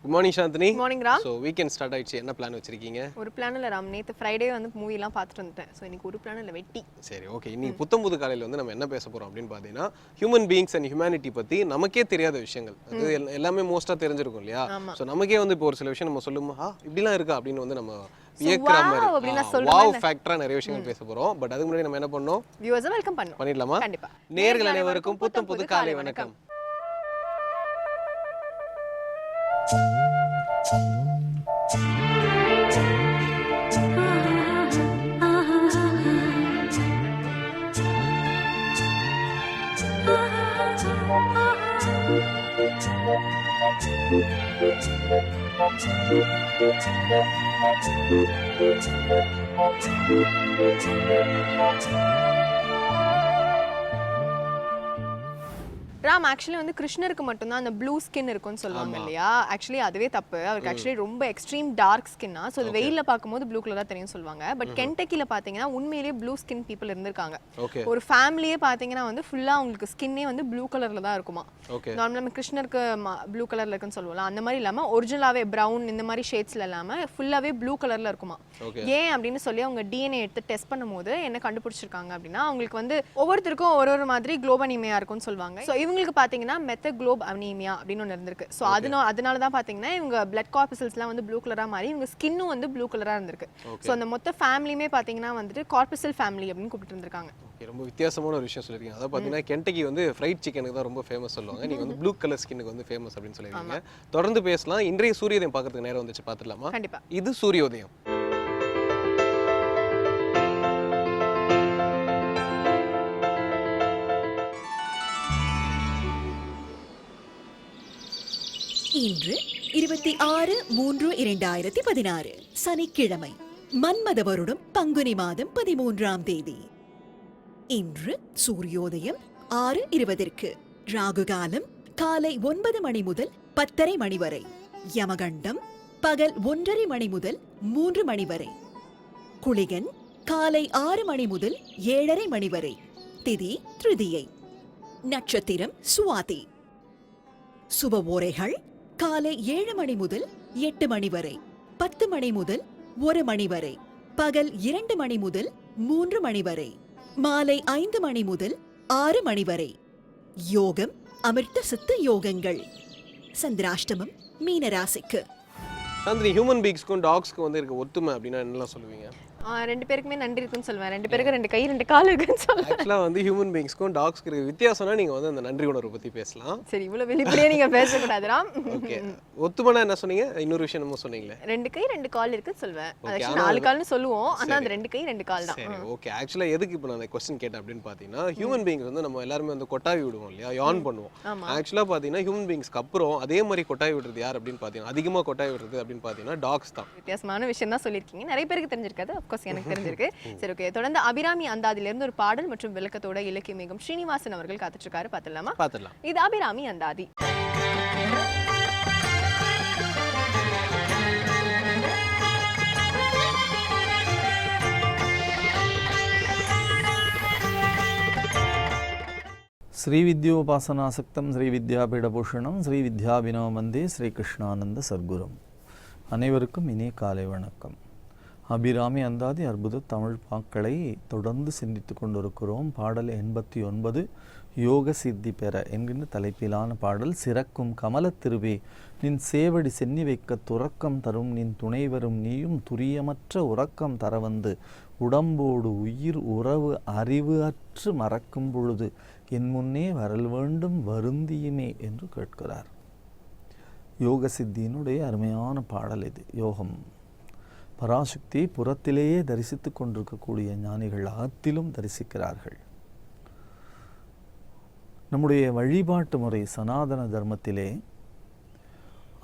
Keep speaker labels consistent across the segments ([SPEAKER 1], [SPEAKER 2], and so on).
[SPEAKER 1] Good morning Chandini.
[SPEAKER 2] Morning Ram.
[SPEAKER 1] So weekend start ஆயிடுச்சு, என்ன plan வச்சிருக்கீங்க?
[SPEAKER 2] ஒரு பிளான் இல்லை ராம், நேற்று ஃப்ரைடே வந்து மூவிலாம் பார்த்துட்டு வந்துட்டேன். ஸோ இன்னைக்கு ஒரு பிளான் இல்லை, வெட்டி.
[SPEAKER 1] சரி, ஓகே. இன்னைக்கு புத்தம்புது காலையில் வந்து நம்ம என்ன பேச போகிறோம் அப்படின்னு பார்த்தீங்கன்னா, ஹியூமன் பீயிங்ஸ் அண்ட் ஹியூமனிட்டி பற்றி நமக்கே தெரியாத விஷயங்கள். அது எல்லாமே மோஸ்ட்டாக தெரிஞ்சிருக்கும் இல்லையா? ஸோ நமக்கே வந்து இப்போ ஒரு சில விஷயம் நம்ம சொல்லுமா இப்படிலாம் இருக்கா அப்படின்னு வந்து நம்ம வியக்கிற மாதிரி வாவ் ஃபேக்டரா நிறைய விஷயங்கள் பேச போகிறோம். பட் அதுக்கு முன்னாடி நம்ம என்ன பண்ணோம்,
[SPEAKER 2] வியூவர்ஸை வெல்கம்
[SPEAKER 1] பண்ணிடலாமா?
[SPEAKER 2] கண்டிப்பா.
[SPEAKER 1] நேயர்கள் அனைவருக்கும் புத்தம் புது காலை வணக்கம்.
[SPEAKER 2] ராம், ஆக்சுவலி வந்து கிருஷ்ணருக்கு மட்டும்தான் அந்த ப்ளூ ஸ்கின் இருக்கும்னு சொல்லுவாங்க இல்லையா? ஆக்சுவலி அதுவே தப்பு. அவருக்கு ஆக்சுவலி ரொம்ப எக்ஸ்ட்ரீம் டார்க் ஸ்கின்னா, ஸோ அது வெயிலில் பார்க்கும்போது ப்ளூ கலராக தெரியும் சொல்லுவாங்க. பட் கென்டக்கியில் பார்த்தீங்கன்னா உண்மையிலேயே ப்ளூ ஸ்கின் பீப்புள் இருந்திருக்காங்க. ஒரு ஃபேமிலியே பார்த்தீங்கன்னா வந்து ஃபுல்லாக அவங்களுக்கு ஸ்கின்னே வந்து ப்ளூ கலரில் தான் இருக்குமா. நார்மலாக நம்ம கிருஷ்ணருக்கு ப்ளூ கலரில் இருக்குன்னு சொல்லுவோம்ல, அந்த மாதிரி இல்லாமல் ஒரிஜினலாகவே ப்ரௌன் இந்த மாதிரி ஷேட்ஸில் இல்லாமல் ஃபுல்லாகவே ப்ளூ கலரில் இருக்குமா. ஏன் அப்படின்னு சொல்லி அவங்க டிஎன்ஏ எடுத்து டெஸ்ட் பண்ணும்போது என்ன கண்டுபிடிச்சிருக்காங்க அப்படின்னா, அவங்களுக்கு வந்து ஒவ்வொருத்தருக்கும் ஒரு மாதிரி குளோபனீமியா இருக்கும்னு சொல்லுவாங்க. ஸோ இவங்களுக்கு பார்த்தீங்கன்னா மெத்தக்ளோப் அனீமியா அப்படின்னு ஒன்று இருந்திருக்கு. ஸோ அதனால தான் பார்த்தீங்கன்னா இவங்க பிளட் கார்பசல்ஸ்லாம் வந்து ப்ளூ கலராக மாறி இவங்க ஸ்கின்னும் வந்து ப்ளூ கலராக இருந்திருக்கு. ஸோ அந்த மொத்த ஃபேமிலியுமே பார்த்தீங்கன்னா வந்துட்டு கார்பசல் ஃபேமிலி அப்படின்னு கூப்பிட்டு இருந்திருக்காங்க.
[SPEAKER 1] ரொம்ப வித்தியாசமான ஒரு விஷயம் சொல்லிருக்கீங்க. அதாவது பார்த்தீங்கன்னா கென்டக்கி வந்து ஃப்ரைட் சிக்கனுக்கு தான் ரொம்ப ஃபேமஸ் சொல்லுவாங்க. நீங்கள் வந்து ப்ளூ கலர் ஸ்கின்னுக்கு வந்து ஃபேமஸ் அப்படின்னு சொல்லியிருக்கீங்க. தொடர்ந்து பேசலாம். இன்றைய சூரியோதயம் பார்க்கறதுக்கு நேரம் வந்துச்சு, பார்த்துடலாமா?
[SPEAKER 2] கண்டிப்பா.
[SPEAKER 1] இது சூரியோதயம்.
[SPEAKER 3] இன்று 26/3/2016 சனிக்கிழமை, மன்மத வருடம் பங்குனி மாதம் 13ஆம் தேதி. இன்று சூரியோதயம் 6:20, ராகு காலம் காலை 9 மணி முதல் 10:30 மணி வரை, யமகண்டம் பகல் 1:30 மணி முதல் 3 மணி வரை, குளிகன் காலை 6 மணி முதல் 7:30 மணி வரை, திதி திருதியை, நட்சத்திரம் சுவாதி. சுப ஓரைகள் காலை 7 மணி முதல் 8 மணி வரை, 10 மணி முதல் 1 மணி வரை, பகல் 2 மணி முதல் 3 மணி வரை, மாலை 5 மணி முதல் 6 மணி வரை. யோகம் அமிர்த சித்த யோகங்கள். சந்திராஷ்டமம் மீனராசிக்கு.
[SPEAKER 1] சாந்தினி, ஹியூமன் பீயிங்ஸ்க்கும் டாக்ஸ்க்கும் வந்து இருக்க ஒத்துமை அப்படின்னா என்னலாம் சொல்லுவீங்க?
[SPEAKER 2] ரெண்டு பேருக்குமே நன்றி இருக்குன்னு சொல்லுவேன். ரெண்டு பேருக்கு 2 கை 2 கால் இருக்குன்னு சொல்லுவேன்.
[SPEAKER 1] ஆக்சுவலாக வந்து ஹியூமன் பீயிங்ஸ்க்கும் டாக்ஸ்க்கு இருக்க வித்தியாசம்னா நீங்கள் வந்து அந்த நன்றி உணர்வை பற்றி பேசலாம்.
[SPEAKER 2] சரி, இவ்வளோ வெளிப்படையே நீங்கள் பேசக்கூடாது ராம்.
[SPEAKER 1] ஓகே, ஒத்துமைனா என்ன சொன்னீங்க? இன்னொரு விஷயம் நம்ம சொன்னீங்களே,
[SPEAKER 2] 2 கை 2 கால் இருக்குன்னு சொல்லுவேன். ஆக்சுவலி 4 கால்னு சொல்லுவோம், ஆனால் அந்த 2 கை 2 கால் தான்.
[SPEAKER 1] சரி, ஓகே. ஆக்சுவலாக எதுக்கு இப்போ நான் கொஸ்டின் கேட்டேன் அப்படின்னு பார்த்தீங்கன்னா, ஹியூமன் பீயிங்ஸ் வந்து நம்ம எல்லாருமே வந்து கொட்டாவி விடுவோம் இல்லையா, யான் பண்ணுவோம். ஆக்சுவலாக பார்த்தீங்கன்னா ஹியூமன் பீயிங்ஸ்க்கு அப்புறம் அதே மாதிரி கொட்டாவி விடுறது யார் அப்படின்னு பார்த்தீங்கன்னா, அதிகமாக கொட்டாவி விடுறது அப்படின்னு பார்த்தீங்கன்னா டாக்ஸ் தான்.
[SPEAKER 2] வித்தியாசமான விஷயம் தான் சொல்லியிருக்கீங்க, நிறைய பேருக்கு தெரிஞ்சிருக்காது. அப்கோர்ஸ் எனக்கு தெரிஞ்சிருக்கு. சரி, ஓகே. தொடர்ந்து அபிராமி அந்தாதியிலிருந்து ஒரு பாடல் மற்றும் விளக்கத்தோட இலக்கிய மேகம் ஸ்ரீனிவாசன் அவர்கள் காத்துட்டு இருக்காரு. பார்த்துடலாமா?
[SPEAKER 1] பார்த்துடலாம்.
[SPEAKER 2] இது அபிராமி அந்தாதி.
[SPEAKER 4] ஸ்ரீவித்யோபாசனாசக்தம் ஸ்ரீவித்யாபீடபூஷணம் ஸ்ரீவித்யாபினவ வந்தே ஸ்ரீகிருஷ்ணானந்த சர்க்குரும். அனைவருக்கும் இனிய காலை வணக்கம். அபிராமி அந்தாதி அற்புத தமிழ் பாக்களை தொடர்ந்து சிந்தித்து கொண்டிருக்கிறோம். பாடல் 89, யோக சித்தி பெற என்கின்ற தலைப்பிலான பாடல். சிறக்கும் கமலத்திருவே நின் சேவடி சென்னி வைக்க துறக்கம் தரும் நின் துணைவரும் நீயும் துரியமற்ற உறக்கம் தரவந்து உடம்போடு உயிர் உறவு அறிவு அற்று மறக்கும் பொழுது என் முன்னே வரல் வேண்டும் வருந்தியுமே என்று கேட்கிறார். யோக சித்தியினுடைய அருமையான பாடல் இது. யோகம் பராசக்தி புறத்திலேயே தரிசித்து கொண்டிருக்கக்கூடிய ஞானிகள் அகத்திலும் தரிசிக்கிறார்கள். நம்முடைய வழிபாட்டு முறை சனாதன தர்மத்திலே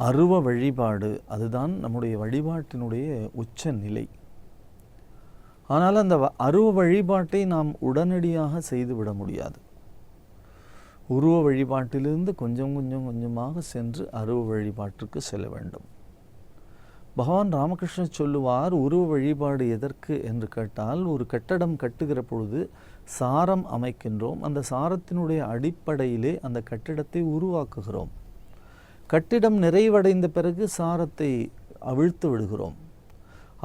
[SPEAKER 4] அருவ வழிபாடு, அதுதான் நம்முடைய வழிபாட்டினுடைய உச்ச நிலை. ஆனால் அந்த அருவ வழிபாட்டை நாம் உடனடியாக செய்துவிட முடியாது. உருவ வழிபாட்டிலிருந்து கொஞ்சம் கொஞ்சமாக சென்று அருவ வழிபாட்டிற்கு செல்ல வேண்டும். பகவான் ராமகிருஷ்ணர் சொல்லுவார், உருவ வழிபாடு எதற்கு என்று கேட்டால், ஒரு கட்டடம் கட்டுகிற பொழுது சாரம் அமைக்கின்றோம், அந்த சாரத்தினுடைய அடிப்படையிலே அந்த கட்டிடத்தை உருவாக்குகிறோம். கட்டிடம் நிறைவடைந்த பிறகு சாரத்தை அவிழ்த்து விடுகிறோம்.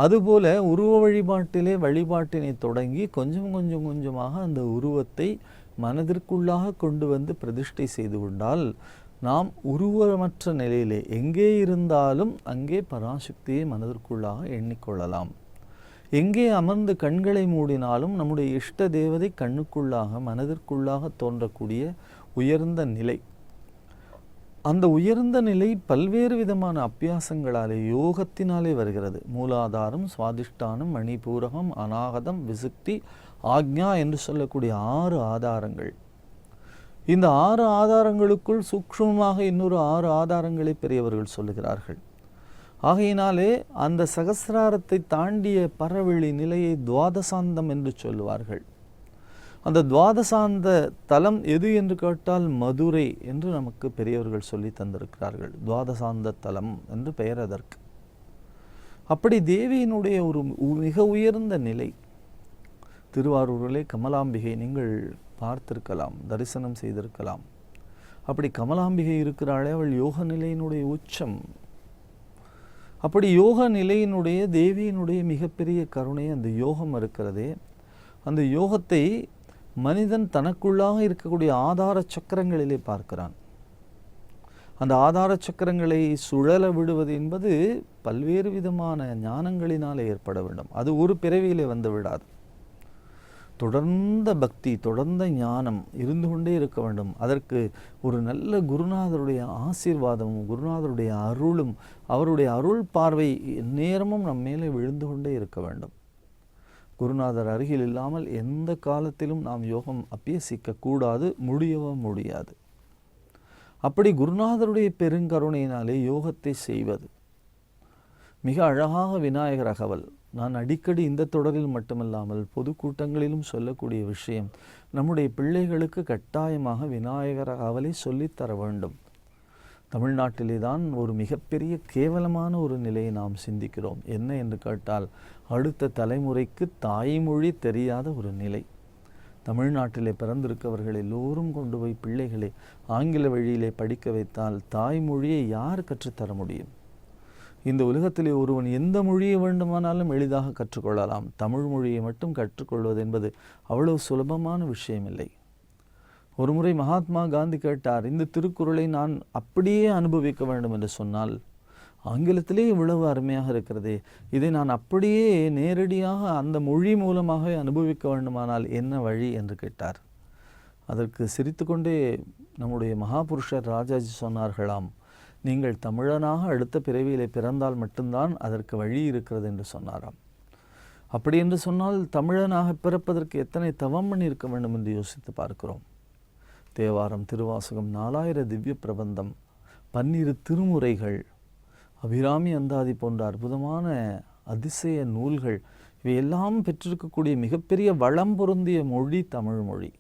[SPEAKER 4] அதுபோல உருவ வழிபாட்டிலே வழிபாட்டினை தொடங்கி கொஞ்சம் கொஞ்சமாக அந்த உருவத்தை மனதிற்குள்ளாக கொண்டு வந்து பிரதிஷ்டை செய்து கொண்டால் நாம் உருவமற்ற நிலையிலே எங்கே இருந்தாலும் அங்கே பராசக்தியை மனதிற்குள்ளாக எண்ணிக்கொள்ளலாம். எங்கே அமர்ந்து கண்களை மூடினாலும் நம்முடைய இஷ்ட தேவதை கண்ணுக்குள்ளாக மனதிற்குள்ளாக தோன்றக்கூடிய உயர்ந்த நிலை. அந்த உயர்ந்த நிலை பல்வேறு விதமான அபியாசங்களாலே யோகத்தினாலே வருகிறது. மூலாதாரம், சுவாதிஷ்டானம், மணிபூரகம், அநாகதம், விசுக்தி, ஆக்ஞா என்று சொல்லக்கூடிய 6 ஆதாரங்கள். இந்த 6 ஆதாரங்களுக்குள் சூக்ஷ்மமாக இன்னொரு 6 ஆதாரங்களை பெரியவர்கள் சொல்லுகிறார்கள். ஆகையினாலே அந்த சகசிராரத்தை தாண்டிய பரவெளி நிலையை துவாதசாந்தம் என்று சொல்லுவார்கள். அந்த துவாதசாந்த தலம் எது என்று கேட்டால் மதுரை என்று நமக்கு பெரியவர்கள் சொல்லி தந்திருக்கிறார்கள். துவாதசாந்த தலம் என்று பெயர் அதற்கு. அப்படி தேவியினுடைய ஒரு மிக உயர்ந்த நிலை. திருவாரூரிலே கமலாம்பிகை நீங்கள் பார்த்திருக்கலாம், தரிசனம் செய்திருக்கலாம். அப்படி கமலாம்பிகை இருக்கிறாளே, அவள் யோக நிலையினுடைய உச்சம். அப்படி யோக நிலையினுடைய தேவியினுடைய மிகப்பெரிய கருணை அந்த யோகம் இருக்கிறதே, அந்த யோகத்தை மனிதன் தனக்குள்ளாக இருக்கக்கூடிய ஆதார சக்கரங்களிலே பார்க்கிறான். அந்த ஆதார சக்கரங்களை சுழல விடுவது என்பது பல்வேறு விதமான ஞானங்களினாலே ஏற்பட வேண்டும். அது ஒரு பிறவியிலே வந்து விடாது. தொடர்ந்த பக்தி, தொடர்ந்த ஞானம் இருந்து கொண்டே இருக்க வேண்டும். அதற்கு ஒரு நல்ல குருநாதருடைய ஆசீர்வாதமும் குருநாதருடைய அருளும் அவருடைய அருள் பார்வை நேரமும் நம் மேலே விழுந்து கொண்டே இருக்க வேண்டும். குருநாதர் அருகில் இல்லாமல் எந்த காலத்திலும் நாம் யோகம் அபியசிக்க கூடாது, முடியவும் முடியாது. அப்படி குருநாதருடைய பெருங்கருணையினாலே யோகத்தை செய்வது மிக அழகாக விநாயகர் அகவல். நான் அடிக்கடி இந்த தொடரில் மட்டுமல்லாமல் பொதுக்கூட்டங்களிலும் சொல்லக்கூடிய விஷயம், நம்முடைய பிள்ளைகளுக்கு கட்டாயமாக விநாயகர் அகவலை சொல்லித்தர வேண்டும். தமிழ்நாட்டிலே தான் ஒரு மிகப்பெரிய கேவலமான ஒரு நிலையை நாம் சிந்திக்கிறோம். என்ன என்று கேட்டால், அடுத்த தலைமுறைக்கு தாய்மொழி தெரியாத ஒரு நிலை. தமிழ்நாட்டிலே பிறந்திருக்கவர்கள் எல்லோரும் கொண்டு போய் பிள்ளைகளை ஆங்கில வழியிலே படிக்க வைத்தால் தாய்மொழியை யார் கற்றுத்தர முடியும்? இந்த உலகத்திலே ஒருவன் எந்த மொழியை வேண்டுமானாலும் எளிதாக கற்றுக்கொள்ளலாம். தமிழ் மொழியை மட்டும் கற்றுக்கொள்வது என்பது அவ்வளவு சுலபமான விஷயம் இல்லை. ஒரு முறை மகாத்மா காந்தி கேட்டார், இந்த திருக்குறளை நான் அப்படியே அனுபவிக்க வேண்டும் என்று சொன்னால், ஆங்கிலத்திலே இவ்வளவு அருமையாக இருக்கிறதே, இதை நான் அப்படியே நேரடியாக அந்த மொழி மூலமாக அனுபவிக்க வேண்டுமானால் என்ன வழி என்று கேட்டார். அதற்கு சிரித்துக்கொண்டே நம்முடைய மகாபுருஷர் ராஜாஜி சொன்னார்களாம், நீங்கள் தமிழனாக அடுத்த பிறவியிலே பிறந்தால் மட்டும்தான் அதற்கு வழி இருக்கிறது என்று சொன்னாராம். அப்படி என்று சொன்னால் தமிழனாக பிறப்பதற்கு எத்தனை தவம் பண்ணி இருக்க வேண்டும் என்று யோசித்து பார்க்கிறோம். தேவாரம், திருவாசகம், 4000 திவ்ய பிரபந்தம், 12 திருமுறைகள், அபிராமி அந்தாதி போன்ற அற்புதமான அதிசய நூல்கள், இவையெல்லாம் பெற்றிருக்கக்கூடிய மிகப்பெரிய வளம் பொருந்திய மொழி தமிழ் மொழி.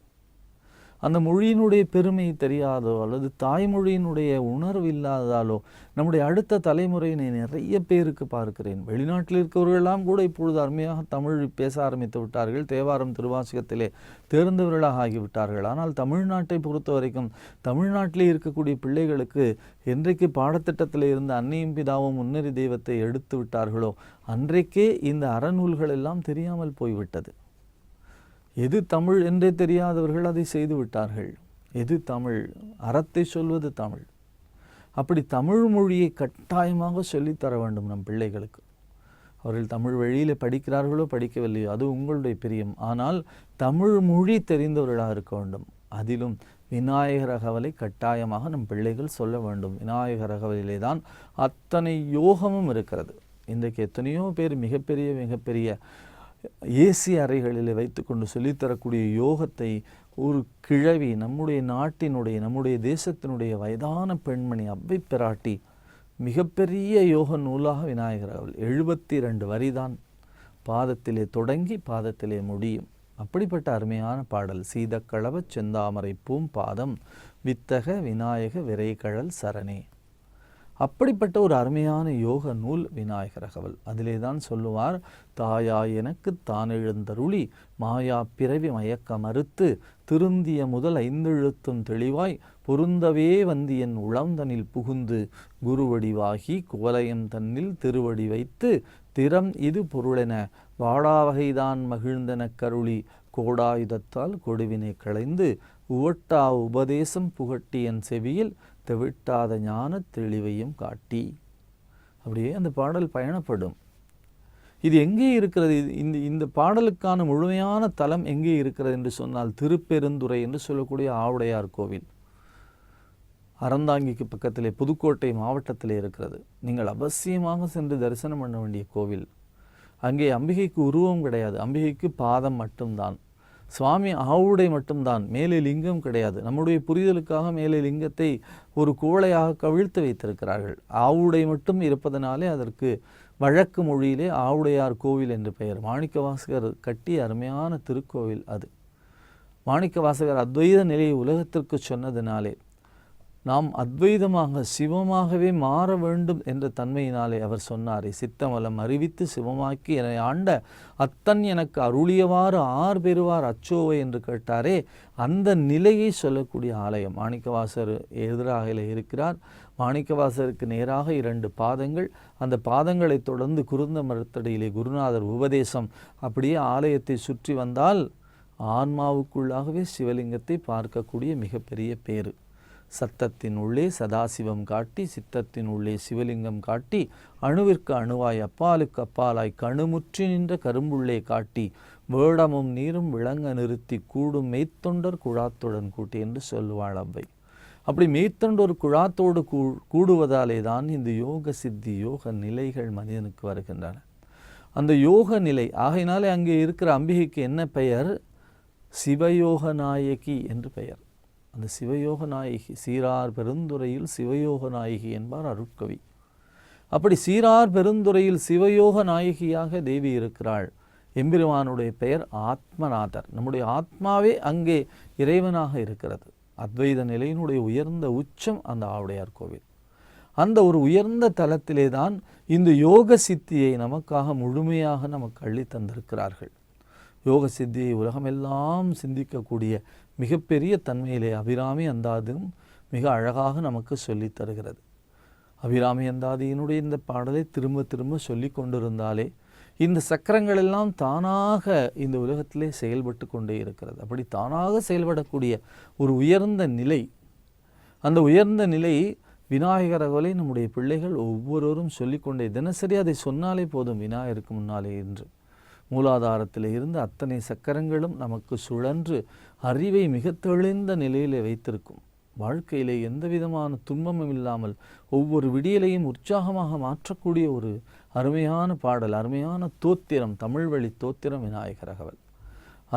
[SPEAKER 4] அந்த மொழியினுடைய பெருமை தெரியாதோ அல்லது தாய்மொழியினுடைய உணர்வு இல்லாததாலோ நம்முடைய அடுத்த தலைமுறையினை நிறைய பேருக்கு பார்க்கிறேன். வெளிநாட்டில் இருக்கிறவர்களெல்லாம் கூட இப்பொழுது அருமையாக தமிழ் பேச ஆரம்பித்து விட்டார்கள். தேவாரம், திருவாசகத்திலே தேர்ந்தவர்களாக ஆகிவிட்டார்கள். ஆனால் தமிழ்நாட்டை பொறுத்த வரைக்கும் தமிழ்நாட்டிலே இருக்கக்கூடிய பிள்ளைகளுக்கு என்றைக்கு பாடத்திட்டத்தில் இருந்து அன்னையும் பிதாவும் முன்னறி தெய்வத்தை எடுத்து விட்டார்களோ அன்றைக்கே இந்த அறநூல்கள் எல்லாம் தெரியாமல் போய்விட்டது. எது தமிழ் என்றே தெரியாதவர்கள் அதை செய்து விட்டார்கள். எது தமிழ்? அறத்தை சொல்வது தமிழ். அப்படி தமிழ் மொழியை கட்டாயமாக சொல்லித்தர வேண்டும் நம் பிள்ளைகளுக்கு. அவர்கள் தமிழ் வழியில் படிக்கிறார்களோ படிக்கவில்லையோ அது உங்களுடைய பிரியம். ஆனால் தமிழ் மொழி தெரிந்தவர்களாக இருக்க வேண்டும். அதிலும் விநாயகர் அகவலை கட்டாயமாக நம் பிள்ளைகள் சொல்ல வேண்டும். விநாயகர் அகவலிலே தான் அத்தனை யோகமும் இருக்கிறது. இன்றைக்கு எத்தனையோ பேர் மிகப்பெரிய ஏசி அறைகளில் வைத்துக்கொண்டு சொல்லித்தரக்கூடிய யோகத்தை ஒரு கிழவி, நம்முடைய நாட்டினுடைய நம்முடைய தேசத்தினுடைய வயதான பெண்மணி அவ்வை பிராட்டி மிகப்பெரிய யோக நூலாக விநாயகர் அகவல் 72 வரிதான். பாதத்திலே தொடங்கி பாதத்திலே முடியும். அப்படிப்பட்ட அருமையான பாடல். சீதக்களவ செந்தாமரை பூம் பாதம் வித்தக விநாயக விரைகழல் சரணே. அப்படிப்பட்ட ஒரு அருமையான யோக நூல் விநாயகர் அகவல். அதிலே தான் சொல்லுவார், தாயா எனக்கு தான் எழுந்தருளி மாயா பிறவி மயக்க மறுத்து திருந்திய முதல் 5 எழுத்தும் தெளிவாய் பொருந்தவே வந்து என் உளம்தனில் புகுந்து குருவடிவாகி குவலயம் தன்னில் திருவடி வைத்து திறம் இது பொருளென வாடாவகைதான் மகிழ்ந்தன கருளி கோடாயுதத்தால் கொடுவினை களைந்து உவட்டா உபதேசம் புகட்டி என் செவியில் தெவிட்டாத ஞான தெளிவையும் காட்டி. அப்படியே அந்த பாடல் பயணப்படும். இது எங்கே இருக்கிறது? இந்த பாடலுக்கான முழுமையான தலம் எங்கே இருக்கிறது என்று சொன்னால் திருப்பெருந்துறை என்று சொல்லக்கூடிய ஆவுடையார் கோவில் அறந்தாங்கிக்கு பக்கத்திலே புதுக்கோட்டை மாவட்டத்திலே இருக்கிறது. நீங்கள் அவசியமாக சென்று தரிசனம் பண்ண வேண்டிய கோவில். அங்கே அம்பிகைக்கு உருவம் கிடையாது, அம்பிகைக்கு பாதம் மட்டும்தான். சுவாமி ஆவுடை மட்டும்தான், மேலே லிங்கம் கிடையாது. நம்முடைய புரிதலுக்காக மேலே லிங்கத்தை ஒரு குவளையாக கவிழ்த்து வைத்திருக்கிறார்கள். ஆவுடை மட்டும் இருப்பதனாலே அதற்கு வழக்கு மொழியிலே ஆவுடையார் கோவில் என்று பெயர். மாணிக்கவாசகர் கட்டிய அருமையான திருக்கோவில் அது. மாணிக்கவாசகர் அத்வைத நிலையை உலகத்திற்கு சொன்னதினாலே நாம் அத்வைதமாக சிவமாகவே மாற வேண்டும் என்ற தன்மையினாலே அவர் சொன்னாரே, சித்தமலம் அறிவித்து சிவமாக்கி என்னை ஆண்ட அத்தன் எனக்கு அருளியவாறு ஆர் பெறுவார் அச்சோவை என்று கேட்டாரே, அந்த நிலையை சொல்லக்கூடிய ஆலயம் மாணிக்கவாசர் எதிராக இருக்கிறார். மாணிக்கவாசருக்கு நேராக 2 பாதங்கள், அந்த பாதங்களை தொடர்ந்து குருந்த மரத்தடியிலே குருநாதர் உபதேசம். அப்படியே ஆலயத்தை சுற்றி வந்தால் ஆன்மாவுக்குள்ளாகவே சிவலிங்கத்தை பார்க்கக்கூடிய மிகப்பெரிய பேறு. சத்தத்தின் உள்ளே சதாசிவம் காட்டி சித்தத்தின் உள்ளே சிவலிங்கம் காட்டி அணுவிற்கு அணுவாய் அப்பாலுக்கு அப்பாலாய் கணுமுற்றி நின்ற கரும்புள்ளே காட்டி வேடமும் நீரும் விளங்க நிறுத்தி கூடும் மெய்த்தொண்டர் குழாத்துடன் கூட்டி என்று சொல்லுவாள் அவ்வை. அப்படி மெய்த்தொண்டர் குழாத்தோடு கூடுவதாலே தான் இந்த யோக சித்தி யோக நிலைகள் மனிதனுக்கு வருகின்றன. அந்த யோக நிலை ஆகையினாலே அங்கே இருக்கிற அம்பிகைக்கு என்ன பெயர்? சிவயோக நாயகி என்று பெயர். அந்த சிவயோக நாயகி, சீரார் பெருந்துறையில் சிவயோக நாயகி என்பார் அருட்கவி. அப்படி சீரார் பெருந்துறையில் சிவயோக நாயகியாக தேவி இருக்கிறாள். எம்பெருமானுடைய பெயர் ஆத்மநாதர். நம்முடைய ஆத்மாவே அங்கே இறைவனாக இருக்கிறது. அத்வைத நிலையினுடைய உயர்ந்த உச்சம் அந்த ஆவுடையார் கோவில். அந்த ஒரு உயர்ந்த தலத்திலே தான் இந்த யோக சித்தியை நமக்காக முழுமையாக நமக்கு அள்ளி தந்திருக்கிறார்கள். யோக சித்தியை உலகமெல்லாம் சிந்திக்கக்கூடிய மிகப்பெரிய தன்மையிலே அபிராமி அந்தாதியும் மிக அழகாக நமக்கு சொல்லித் தருகிறது. அபிராமி அந்தாதியினுடைய இந்த பாடலை திரும்ப திரும்ப சொல்லி கொண்டிருந்தாலே இந்த சக்கரங்கள் எல்லாம் தானாக இந்த உலகத்திலே செயல்பட்டு கொண்டே இருக்கிறது. அப்படி தானாக செயல்படக்கூடிய ஒரு உயர்ந்த நிலை, அந்த உயர்ந்த நிலை விநாயகரவலை நம்முடைய பிள்ளைகள் ஒவ்வொருவரும் சொல்லிக்கொண்டே தினசரி அதை சொன்னாலே போதும் விநாயகருக்கு முன்னாலே என்று. மூலாதாரத்தில் இருந்து அத்தனை சக்கரங்களும் நமக்கு சுழன்று அறிவை மிக தெளிந்த நிலையிலே வைத்திருக்கும். வாழ்க்கையிலே எந்த விதமான துன்பமும் இல்லாமல் ஒவ்வொரு விடியலையும் உற்சாகமாக மாற்றக்கூடிய ஒரு அருமையான பாடல், அருமையான தோத்திரம், தமிழ் வழி தோத்திரம் விநாயகர் அகவல்.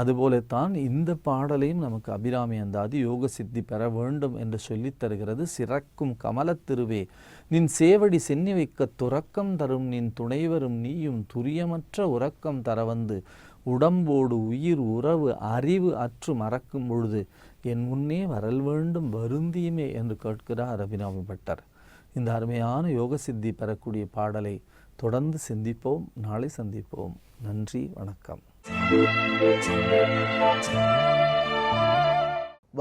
[SPEAKER 4] அதுபோலத்தான் இந்த பாடலையும் நமக்கு அபிராமி அந்தாதி யோக சித்தி பெற வேண்டும் என்று சொல்லித் தருகிறது. சிறக்கும் கமலத்திருவே நின் சேவடி சென்னி வைக்க துறக்கம் தரும் நின் துணைவரும் நீயும் துரியமற்ற உறக்கம் தர வந்து உடம்போடு உயிர் உறவு அறிவு அற்று மறக்கும் பொழுது என் முன்னே வரல் வேண்டும் வருந்தியுமே என்று கேட்கிறார் அபிராமி பட்டர். இந்த அருமையான யோக சித்தி பெறக்கூடிய பாடலை தொடர்ந்து சிந்திப்போம். நாளை சந்திப்போம். நன்றி, வணக்கம்.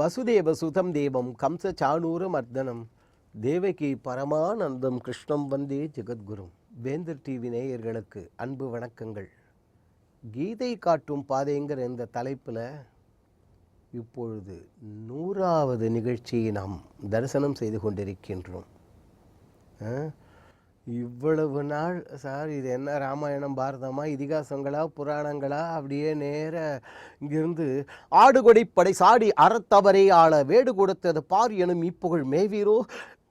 [SPEAKER 5] வசுதேவசுதம் தேவம் கம்ச சாணூர மர்தனம் தேவகி பரமானந்தம் கிருஷ்ணம் வந்தே ஜெகத்குரும். வேந்தர் டிவி நேயர்களுக்கு அன்பு வணக்கங்கள். கீதை காட்டும் பாதைங்கிற இந்த தலைப்பில் இப்பொழுது 100வது நிகழ்ச்சியை நாம் தரிசனம் செய்து கொண்டிருக்கின்றோம். இவ்வளவு நாள் சார் இது என்ன ராமாயணம் பாரதமா இதிகாசங்களா புராணங்களா அப்படியே நேர இங்கிருந்து ஆடுகொடிப்படை சாடி அறத்தவரை ஆள வேடு கொடுத்தது பார் எனும் இப்புகழ் மேவீரோ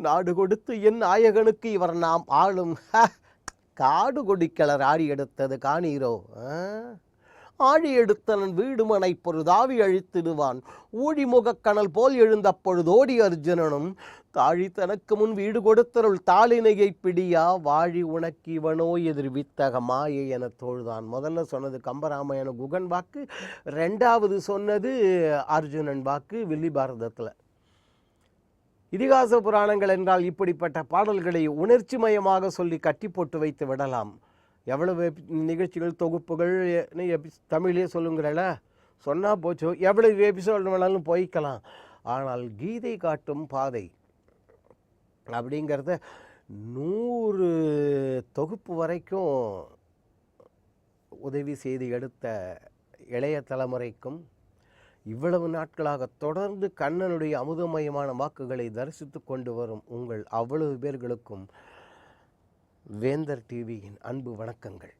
[SPEAKER 5] நாடு கொடுத்து என் நாயகனுக்கு இவர் நாம் ஆளும் காடு கொடிக்கலர் ஆடி எடுத்தது காணீரோ ஆழி எடுத்தனன் வீடு மனை பொருதாவி அழித்திடுவான் ஊழிமுகக் கணல் போல் எழுந்த பொழுதோடி அர்ஜுனனும் தாழி தனக்கு முன் வீடு கொடுத்தருள் தாளினையை பிடியா வாழி உனக்கு இவனோ எதிர்வித்தக மாயை என தோழ்தான். முதல்ல சொன்னது கம்பராமாயண குகன் வாக்கு, 2வது சொன்னது அர்ஜுனன் வாக்கு வில்லி பாரதத்தில். இதிகாச புராணங்கள் என்றால் இப்படிப்பட்ட பாடல்களை உணர்ச்சி மயமாக சொல்லி கட்டி போட்டு வைத்து விடலாம். எவ்வளவு நிகழ்ச்சிகள் தொகுப்புகள் தமிழே சொல்லுங்கிறல சொன்னால் போச்சோ, எவ்வளவு எபிசோடு வேணாலும் போய்க்கலாம். ஆனால் கீதை காட்டும் பாதை அப்படிங்கிறத 100 தொகுப்பு வரைக்கும் உதவி செய்து எடுத்த இளைய தலைமுறைக்கும் இவ்வளவு நாட்களாக தொடர்ந்து கண்ணனுடைய அமுதமயமான வாக்குகளை தரிசித்து கொண்டு வரும் உங்கள் அவ்வளவு பேர்களுக்கும் வேந்தர் டிவியின் அன்பு வணக்கங்கள்.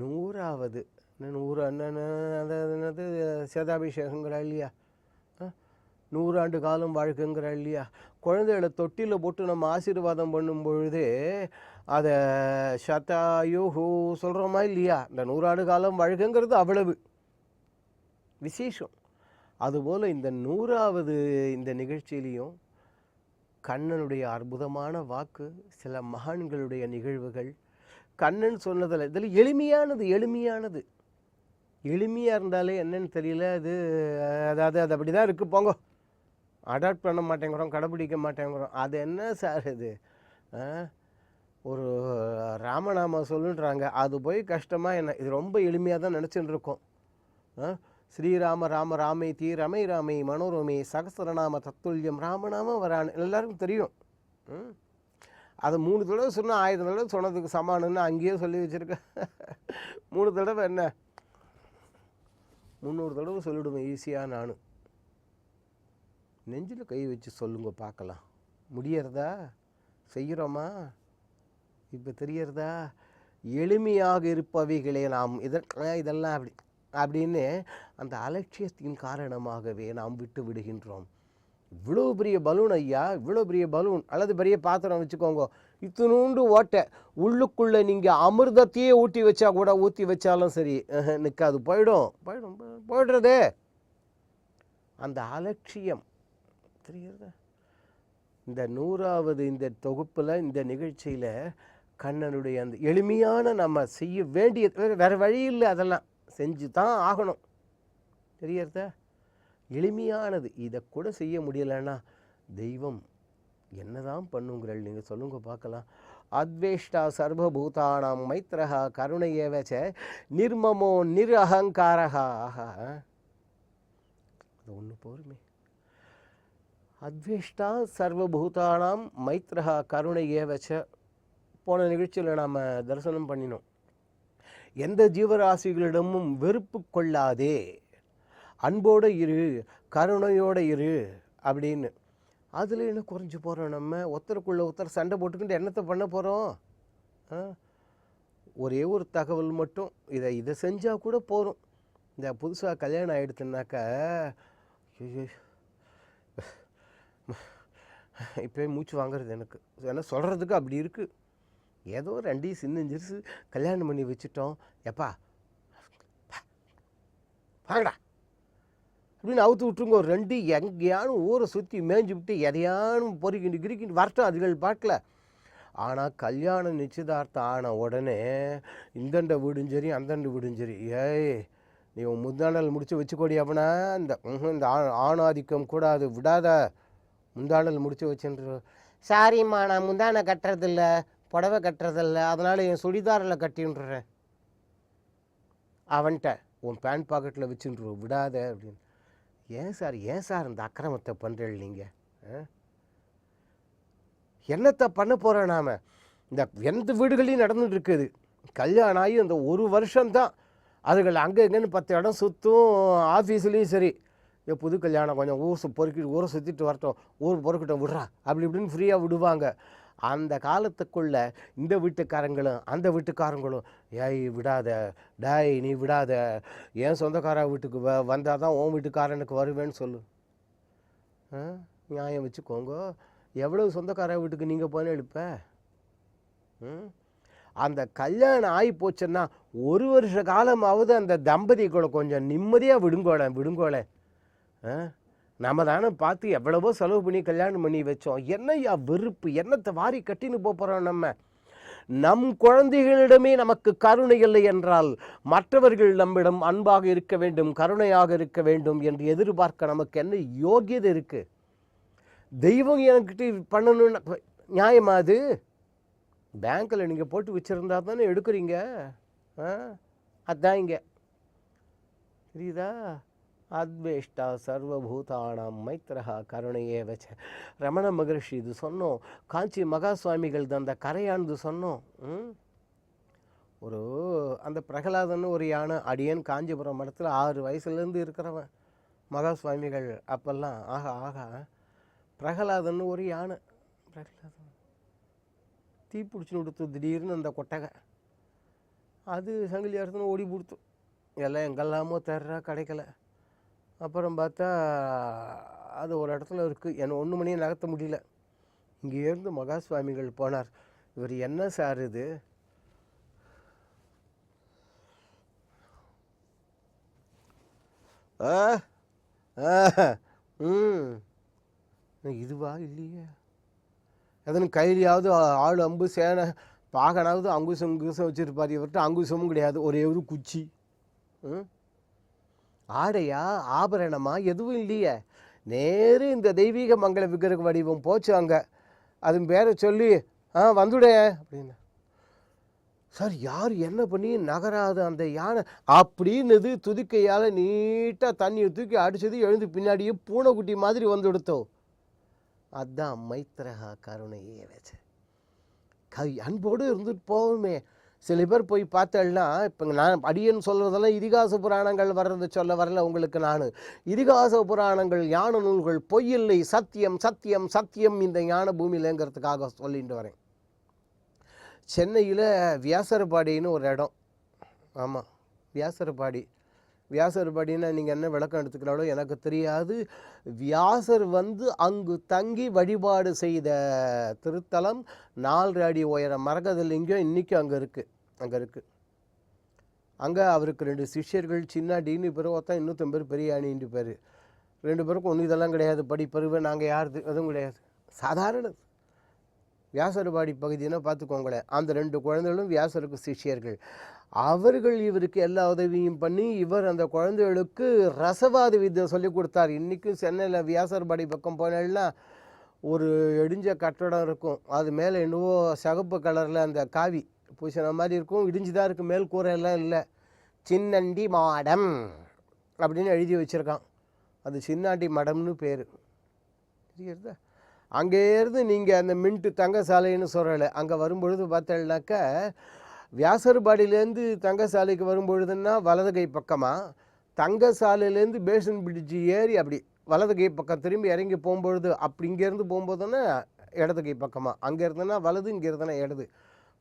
[SPEAKER 5] 100வது 100 சேதாபிஷேகங்கிறா இல்லையா, 100 ஆண்டு காலம் வாழ்க்கைங்கிற இல்லையா, குழந்தைகளை தொட்டியில் போட்டு நம்ம ஆசீர்வாதம் பண்ணும் பொழுது அதை சதாயுஹூ சொல்கிறோமா இல்லையா, இந்த 100 ஆண்டு காலம் வாழ்க்கைங்கிறது அவ்வளவு விசேஷம். அதுபோல் இந்த 100வது இந்த நிகழ்ச்சியிலையும் கண்ணனுடைய அற்புதமான வாக்கு, சில மகான்களுடைய நிகழ்வுகள், கண்ணன் சொன்னதில் இதில் எளிமையானது எளிமையாக இருந்தாலே என்னன்னு தெரியல. அது அப்படி தான் இருக்குது, போங்க அடாப்ட் பண்ண மாட்டேங்கிறோம், கடைப்பிடிக்க மாட்டேங்கிறோம். அது என்ன சார் இது, ஒரு ராமநாமம் சொல்லுன்றாங்க, அது போய் கஷ்டமாக என்ன, இது ரொம்ப எளிமையாக தான் நினச்சின்னு இருக்கோம். ஸ்ரீராம ராம ராமேதி ரமை ராமை மனோரமே சகசரநாம தத்துல்யம் ராமநாம வரான் எல்லாருக்கும் தெரியும். அதை 3 தடவை சொன்னால் 1000 தடவை சொன்னதுக்கு சமானன்னு அங்கேயே சொல்லி வச்சுருக்கேன். 3 தடவை என்ன 300 தடவை சொல்லிவிடுவேன் ஈஸியாக. நான் நெஞ்சில் கை வச்சு சொல்லுங்க பார்க்கலாம், முடியறதா, செய்கிறோமா, இப்போ தெரியறதா? எளிமையாக இருப்பவைகளே நாம் இதெல்லாம் அப்படின்னு அந்த அலட்சியத்தின் காரணமாகவே நாம் விட்டு விடுகின்றோம். இவ்வளோ பெரிய பலூன் ஐயா, இவ்வளோ பெரிய பலூன் அல்லது பெரிய பாத்திரம் வச்சுக்கோங்க, இத்தினூண்டு ஓட்டை, உள்ளுக்குள்ளே நீங்கள் அமிர்தத்தையே ஊற்றி வச்சா கூட, ஊற்றி வச்சாலும் சரி நிற்காது, போயிடுறதே. அந்த அலட்சியம் தெரியுறதா? இந்த 100வது இந்த தொகுப்பில் இந்த நிகழ்ச்சியில் கண்ணனுடைய அந்த எளிமையான நம்ம செய்ய வேண்டியது, வேறு வழி இல்லை, அதெல்லாம் செஞ்சு தான் ஆகணும், தெரியறதா? எளிமையானது, இதை கூட செய்ய முடியலைன்னா தெய்வம் என்னதான் பண்ணுங்கிறள் நீங்கள் சொல்லுங்க பார்க்கலாம். அத்வேஷ்டா சர்வபூதானாம் மைத்ரஹா கருணையேவச்ச நிர்மமோ நிரஹங்காரஹா. ஆஹா, அது ஒன்று போருமே. அத்வேஷ்டா சர்வபூதானாம் மைத்ரஹா கருணையேவச்ச போன நிகழ்ச்சியில் நாம் தரிசனம் பண்ணினோம். எந்த ஜீவராசிகளிடமும் வெறுப்பு கொள்ளாதே, அன்போடு இரு, கருணையோடு இரு அப்படின்னு. அதில் என்ன குறைஞ்சி போகிறோம், நம்ம ஒருத்தருக்குள்ளே ஒருத்தர் சண்டை போட்டுக்கிட்டு என்னத்தை பண்ண போகிறோம்? ஒரே ஒரு தகவல் மட்டும், இதை செஞ்சால் கூட போகிறோம். இந்த புதுசாக கல்யாணம் ஆகிடுதுனாக்கா இப்போ மூச்சு வாங்குறது எனக்கு, ஏன்னா சொல்கிறதுக்கு அப்படி இருக்குது. ஏதோ 2 சின்னஞ்சிருசு கல்யாணம் பண்ணி வச்சுட்டோம், எப்பா வாங்கடா அப்படின்னு அவுத்து விட்டுருங்க. ஒரு 2 எங்கேயானும் ஊரை சுற்றி மேய்ஞ்சி விட்டு எதையானும் பொறிக்கிண்டு கிரிக்கிண்டு வரட்டும் அதுகள் பாட்டில். ஆனால் கல்யாணம் நிச்சயதார்த்தம் ஆன உடனே இந்தண்ட வீடும் சரி அந்தண்ட வீடும் சரி, ஏய் நீ உன் முந்தாண்டல் முடிச்சு வச்சுக்கோடி அப்படின்னா இந்த ஆணாதிக்கம் கூட அது விடாத, முந்தாண்டல் முடிச்சு வச்சுன்ற. சாரிம்மா நான் முந்தானை கட்டுறதில்ல, புடவை கட்டுறதில்ல, அதனால் என் சுடிதாரில் கட்டின்றேன். அவன்கிட்ட உன் பேண்ட் பாக்கெட்டில் வச்சுன்று விடாத அப்படின்னு. ஏன் சார் இந்த அக்கிரமத்தை பண்ணுறீங்க நீங்கள்? என்னத்தை பண்ண போகிறோம் நாம்? இந்த எந்த வீடுகளையும் நடந்துட்டு இருக்குது. கல்யாணம் ஆகி அந்த 1 வருஷம்தான் அதுகள் அங்கே எங்கேன்னு 10 இடம் சுற்றும். ஆஃபீஸ்லேயும் சரி, புது கல்யாணம் கொஞ்சம் ஊரை சுற்றிட்டு வரட்டும், ஊர் பொறுக்கிட்ட விட்றா அப்படி இப்படின்னு ஃப்ரீயாக விடுவாங்க. அந்த காலத்துக்குள்ளே இந்த வீட்டுக்காரங்களும் அந்த வீட்டுக்காரங்களும், ஏய் விடாத, டாய் நீ விடாத, ஏன் சொந்தக்கார வீட்டுக்கு வந்தால் தான் உன் வீட்டுக்காரனுக்கு வருவேன்னு சொல்லு. நியாயம் வச்சுக்கோங்க. எவ்வளவு சொந்தக்கார வீட்டுக்கு நீங்கள் போன எடுப்ப? அந்த கல்யாணம் ஆகி போச்சுன்னா 1 வருஷ காலமாவது அந்த தம்பதிகளை கொஞ்சம் நிம்மதியாக விடுங்கோளே. நம்ம தானே பார்த்து எவ்வளவோ செலவு பண்ணி கல்யாணம் பண்ணி வச்சோம். என்னையா வெறுப்பு, என்னத்தை வாரி கட்டின்னு போகிறோம்? நம் குழந்தைகளிடமே நமக்கு கருணை இல்லை என்றால் மற்றவர்கள் நம்மிடம் அன்பாக இருக்க வேண்டும், கருணையாக இருக்க வேண்டும் என்று எதிர்பார்க்க நமக்கு என்ன யோகியதை இருக்குது? தெய்வம் என்கிட்ட பண்ணணும்னு நியாயமா? அது பேங்க்கில் நீங்கள் போட்டு வச்சுருந்தா தானே எடுக்கிறீங்க. அதுதான் இங்கே தெரியுதா? அத்வேஷ்டா சர்வபூதானாம் மைத்ரஹா கருணையே வச்ச ரமண மகர்ஷி இது சொன்னோம். காஞ்சி மகா சுவாமிகள் அந்த கரையானது சொன்னோம். ஒரு அந்த பிரகலாதன்னு ஒரு யானை, அடியன் காஞ்சிபுரம் மடத்தில் 6 வயசுலேருந்து இருக்கிறவன். மகா சுவாமிகள் அப்பெல்லாம் ஆகா பிரகலாதன்னு ஒரு யானை, பிரகலாதன் தீ பிடிச்சின்னு கொடுத்து திடீர்னு அந்த கொட்டகை அது சங்கிலி அறுத்துன்னு ஓடி கொடுத்து எல்லாம் எங்கெல்லாமோ தேடுறா கிடைக்கல. அப்புறம் பார்த்தா அது ஒரு இடத்துல இருக்குது, என்னை 1 மணியை நகர்த்த முடியல. இங்கேருந்து மகா சுவாமிகள் போனார். இவர் என்ன சார் இது, இதுவா இல்லையே, எதனும் கையிலையாவது ஆள் அம்பு சேனை பாகனாவது அங்குசம் வச்சுருப்பார். இவர்கிட்ட அங்குசமும் கிடையாது, ஒரே ஒரு குச்சி. ஆடையா ஆபரணமா எதுவும் இல்லையே. நேரு இந்த தெய்வீக மங்கள விக்கிரக வடிவம் போச்சு அங்கே. அது பேரை சொல்லி வந்துடே அப்படின்னு. சார் யார் என்ன பண்ணி நகராது அந்த யானை அப்படின்னுது துதிக்கையால் நீட்டாக தண்ணியை தூக்கி அடித்தது எழுந்து பின்னாடியே பூனைக்குட்டி மாதிரி வந்து எடுத்தோம். அதுதான் மைத்ரஹா கருணையே வச்ச அன்போடு இருந்துட்டு போவோமே. சில பேர் போய் பார்த்தேன்னா, இப்போ நான் அடியன் சொல்கிறதெல்லாம் இதிகாச புராணங்கள் வர்றது சொல்ல வரல உங்களுக்கு. நான் இதிகாச புராணங்கள் ஞான நூல்கள் பொய்யில்லை, சத்தியம் சத்தியம் சத்தியம் இந்த ஞான பூமியிலங்கிறதுக்காக சொல்லிட்டு வரேன். சென்னையில் வியாசர்பாடின்னு ஒரு இடம். ஆமாம், வியாசர்பாடின்னா நீங்கள் என்ன விளக்கம் எடுத்துக்கிறாலோ எனக்கு தெரியாது. வியாசர் அங்கு தங்கி வழிபாடு செய்த திருத்தலம் 4 அடி உயர மரகதலிங்கம் இன்றைக்கும் அங்கே இருக்குது. அங்கே அவருக்கு 2 சிஷ்யர்கள், சின்னாடின்னு பேர், ஒருத்தன் இன்னும் பேர் பெரியாணின்னு பேர். 2 பேருக்கும் ஒன்றும் இதெல்லாம் கிடையாது, படிப்பறிவு நாங்கள் யாருது எதுவும் கிடையாது, சாதாரண வியாசர்பாடி பகுதினா பார்த்துக்கோங்களேன். அந்த 2 குழந்தைகளும் வியாசருக்கு சிஷ்யர்கள். அவர்கள் இவருக்கு எல்லா உதவியும் பண்ணி இவர் அந்த குழந்தைகளுக்கு ரசவாத வித்தை சொல்லி கொடுத்தார். இன்றைக்கும் சென்னையில் வியாசர்பாடி பக்கம் போனேன்னா ஒரு இடிஞ்ச கட்டடம் இருக்கும், அது மேலே என்னவோ சகப்பு கலரில் அந்த காவி பூசின மாதிரி இருக்கும், இடிஞ்சு தான் இருக்குது, மேல் கூரை எல்லாம் இல்லை. சின்னண்டி மாடம் அப்படின்னு எழுதி வச்சுருக்கான். அது சின்னாண்டி மடம்னு பேர். தெரியுறதா? அங்கேருந்து நீங்கள் அந்த மின்ட்டு தங்கசாலைன்னு சொல்லலை, அங்கே வரும்பொழுது பார்த்தேன்னாக்கா வியாசர்பாடியிலேருந்து தங்கசாலைக்கு வரும்பொழுதுன்னா வலது கை பக்கமாக, தங்கசாலையிலேருந்து பேசன் பிரிட்ஜு ஏறி அப்படி வலது கை பக்கம் திரும்பி இறங்கி போகும்பொழுது அப்படி இங்கேருந்து போகும்போதுன்னா இடது கை பக்கமாக, அங்கே இருந்ததுன்னா வலது, இங்கே இருந்ததுன்னா இடது.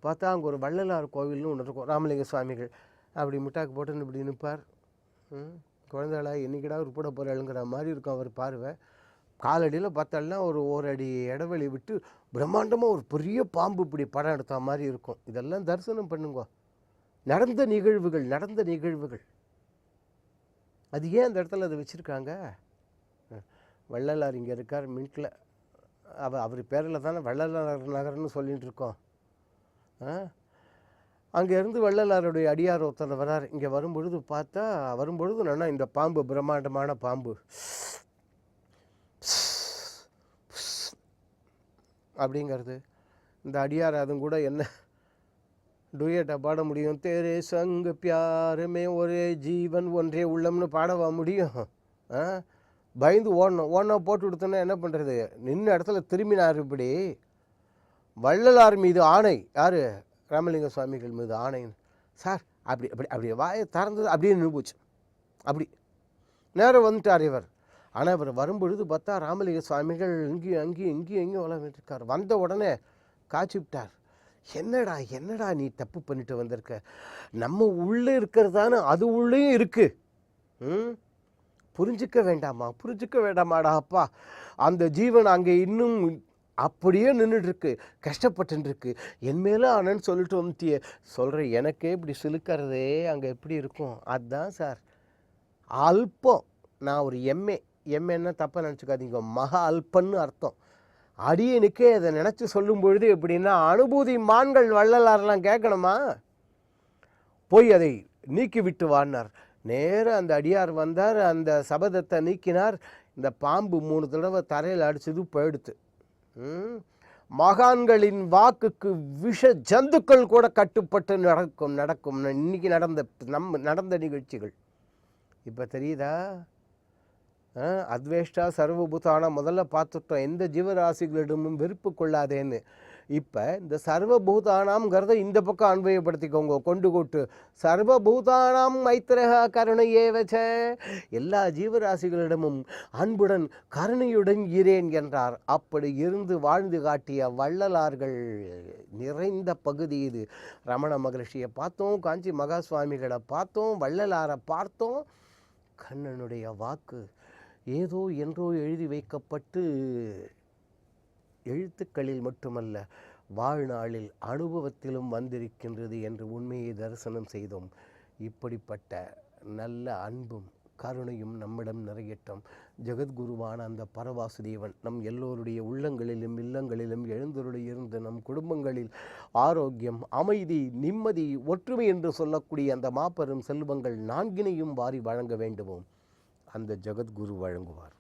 [SPEAKER 5] பார்த்தா அங்கே ஒரு வள்ளலார் கோவில்னு ஒன்று இருக்கும், ராமலிங்க சுவாமிகள். அப்படி முட்டாக்கு போட்டுன்னு இப்படி நிற்பார். குழந்தைகளா என்னைக்கிடா உருப்பட போகிறாளுங்கிற மாதிரி இருக்கும் அவர் பார்வை. காலடியில் பார்த்தாலும் ஒரு அடி இடைவெளி விட்டு பிரம்மாண்டமாக ஒரு பெரிய பாம்பு இப்படி படம் எடுத்த மாதிரி இருக்கும். இதெல்லாம் தரிசனம் பண்ணுங்க. நடந்த நிகழ்வுகள். அது ஏன் அந்த இடத்துல அதை வச்சுருக்காங்க? வள்ளலார் இங்கே இருக்கார் மின்ட்டில், அவர் பேரில் தானே வள்ளலார் நகர்னு சொல்லிகிட்டு இருக்கோம். அங்கேருந்து வள்ளலாருடைய அடியார் ஒருத்தர் வரார். இங்கே வரும்பொழுது நான் இந்த பாம்பு பிரம்மாண்டமான பாம்பு அப்படிங்கிறது. இந்த அடியார் அதுவும் கூட என்ன டூயட்டை பாட முடியும்? தேரே சங்கு பியாருமே ஒரே ஜீவன் ஒன்றே உள்ளம்னு பாடவா முடியும்? பயந்து ஓடணும் போட்டு கொடுத்தோன்னா என்ன பண்ணுறது? நின்ன இடத்துல திரும்பினார். இப்படி வள்ளலார் மீது ஆணை, யார்? ராமலிங்க சுவாமிகள் மீது ஆணைன்னு. சார் அப்படி வாயை திறந்தது அப்படியே நின்றுபோச்சு. அப்படி நேரம் வந்துட்டார் இவர். ஆனால் இவர் வரும்பொழுது பார்த்தா ராமலிங்க சுவாமிகள் இங்கேயும் வளர்ந்துட்டுருக்கார். வந்த உடனே காய்ச்சி விட்டார். என்னடா நீ தப்பு பண்ணிட்டு வந்திருக்க? நம்ம உள்ளே இருக்கிறதானே அது உள்ளேயும் இருக்குது. புரிஞ்சிக்க வேண்டாமாடா அப்பா? அந்த ஜீவன் அங்கே இன்னும் அப்படியே நின்றுட்டுருக்கு, கஷ்டப்பட்டுருக்கு. என் மேலே ஆனன்னு சொல்லிட்டு வந்துட்டியே. சொல்கிறேன், எனக்கே இப்படி சிலுக்கிறதே அங்கே எப்படி இருக்கும்? அதுதான் சார் அல்பம். நான் ஒரு எம்ஏன்னா தப்பாக நினச்சிக்காதீங்க, மகா அல்பன்னு அர்த்தம். அடியனுக்கே அதை நினச்சி சொல்லும் பொழுது எப்படின்னா, அனுபூதி மான்கள் வள்ளலாரெலாம் கேட்கணுமா? போய் அதை நீக்கி விட்டு வான்னார். நேராக அந்த அடியார் வந்தார், அந்த சபதத்தை நீக்கினார். இந்த பாம்பு 3 தடவை தரையில் அடித்தது போயிடுத்து. மகான்களின் வாக்குக்கு விஷ ஜந்துக்கள் கூட கட்டுப்பட்டு நடக்கும். இன்னைக்கு நடந்த நிகழ்ச்சிகள் இப்போ தெரியுதா? அத்வேஷ்டா சர்வபூதானம் முதல்ல பார்த்துட்டோம், எந்த ஜீவராசிகளிடமும் வெறுப்பு கொள்ளாதேன்னு. இப்போ இந்த சர்வபூதானாம்ங்கிறத இந்த பக்கம் அன்வயப்படுத்திக்கோங்க, கொண்டு கூட்டு. சர்வபூதானாம் மைத்திரகா கருணையேவச்ச, எல்லா ஜீவராசிகளிடமும் அன்புடன் கருணையுடன் இரேன் என்றார். அப்படி இருந்து வாழ்ந்து காட்டிய வள்ளலார்கள் நிறைந்த பகுதி இது. ரமண மகரிஷியை பார்த்தோம், காஞ்சி மகா சுவாமிகளை பார்த்தோம், வள்ளலாரை பார்த்தோம். கண்ணனுடைய வாக்கு ஏதோ என்றோ எழுதி வைக்கப்பட்டு எழுத்துக்களில் மட்டுமல்ல வாழ்நாளில் அனுபவத்திலும் வந்திருக்கின்றது என்று உண்மையை தரிசனம் செய்தோம். இப்படிப்பட்ட நல்ல அன்பும் கருணையும் நம்மிடம் நிறையட்டும். ஜெகத்குருவான அந்த பரவாசுதேவன் நம் எல்லோருடைய உள்ளங்களிலும் இல்லங்களிலும் எழுந்தருளி இருந்து நம் குடும்பங்களில் ஆரோக்கியம், அமைதி, நிம்மதி, ஒற்றுமை என்று சொல்லக்கூடிய அந்த மாபெரும் செல்வங்கள் நான்கினையும் வாரி வழங்க வேண்டுமோம். அந்த ஜெகத்குரு வழங்குவார்.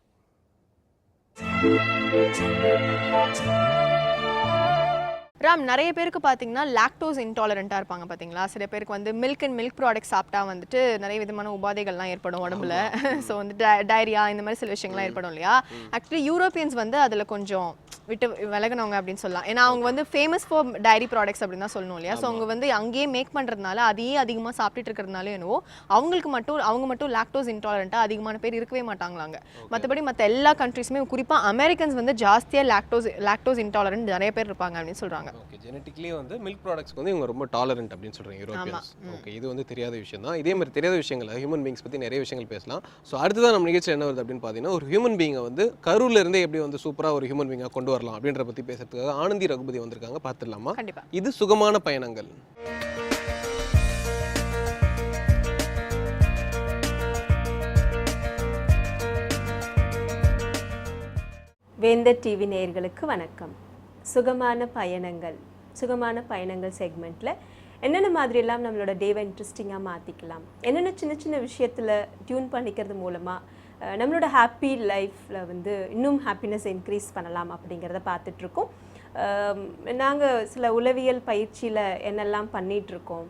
[SPEAKER 2] ராம், நிறைய பேருக்கு பார்த்தீங்கன்னா லாக்டோஸ் இன்டாலரண்ட்டாக இருப்பாங்க பார்த்தீங்களா. சில பேருக்கு வந்து மில்க் அண்ட் மில்க் ப்ராடக்ட் சாப்பிட்டா வந்துட்டு நிறைய விதமான உபாதைகள்லாம் ஏற்படும் உடம்புல. ஸோ வந்து டயரியா இந்த மாதிரி சில விஷயங்கள்லாம் ஏற்படும் இல்லையா. ஆக்சுவலி யூரோப்பியன்ஸ் வந்து அதில் கொஞ்சம் விட்டு விலகினவங்க அப்படின்னு சொல்லலாம். ஏன்னா அவங்க வந்து ஃபேமஸ் ஃபார் டைரி ப்ராடக்ட்ஸ் அப்படின்னு தான் சொல்லணும் இல்லையா. ஸோ அவங்க வந்து அங்கேயே மேக் பண்ணுறதுனால அதையே அதிகமாக சாப்பிட்டுட்டு இருக்கிறதுனால என்னவோ அவங்க மட்டும் லாக்டோஸ் இன்டாலரண்ட்டாக அதிகமான பேர் இருக்கவே மாட்டாங்களாங்க. மற்றபடி மற்ற எல்லா கண்ட்ரீஸுமே குறிப்பாக அமெரிக்கன்ஸ் வந்து ஜாஸ்தியாக லாக்டோஸ் இன்டாலரண்ட் நிறைய பேர் இருப்பாங்க அப்படின்னு சொல்கிறாங்க.
[SPEAKER 1] ஓகே, ஜெனட்டிக்லி வந்து மில்க் ப்ராடக்ட்ஸ்க்கு வந்து இவங்க ரொம்ப டாலரண்ட் அப்படின்னு சொல்றாங்க யூரோப்பியன்ஸ். ஓகே, இது வந்து தெரியாத விஷயம் தான். இதே மாதிரி தெரியாத விஷயங்கள் ஹியூமன் பீயிங்ஸ் பற்றி நிறைய விஷயங்கள் பேசலாம். ஸோ அடுத்ததான் நம்ம நிகழ்ச்சியில் என்ன வருது அப்படின்னு பார்த்தீங்கன்னா, ஒரு ஹியூமன் பீங்கை வந்து கருவில் இருந்தே எப்படி வந்து சூப்பராக ஒரு ஹியூமன் பீங்கை கொண்டு வரலாம் அப்படின்ற பற்றி பேசுறதுக்காக ஆனந்தி ரகுபதி வந்திருக்காங்க. பார்த்துடலாமா?
[SPEAKER 2] கண்டிப்பா.
[SPEAKER 1] இது சுகமான பயணங்கள்.
[SPEAKER 6] வேந்தர் டிவி நேயர்களுக்கு வணக்கம். சுகமான பயணங்கள் செக்மெண்ட்டில் என்னென்ன மாதிரியெல்லாம் நம்மளோட டேவை இன்ட்ரெஸ்டிங்காக மாற்றிக்கலாம், என்னென்ன சின்ன சின்ன விஷயத்தில் டியூன் பண்ணிக்கிறது மூலமாக நம்மளோட ஹாப்பி லைஃப்பில் வந்து இன்னும் ஹாப்பினஸ் இன்க்ரீஸ் பண்ணலாம் அப்படிங்கிறத பார்த்துட்ருக்கோம். நாங்கள் சில உளவியல் பயிற்சியில் என்னெல்லாம் பண்ணிகிட்ருக்கோம்,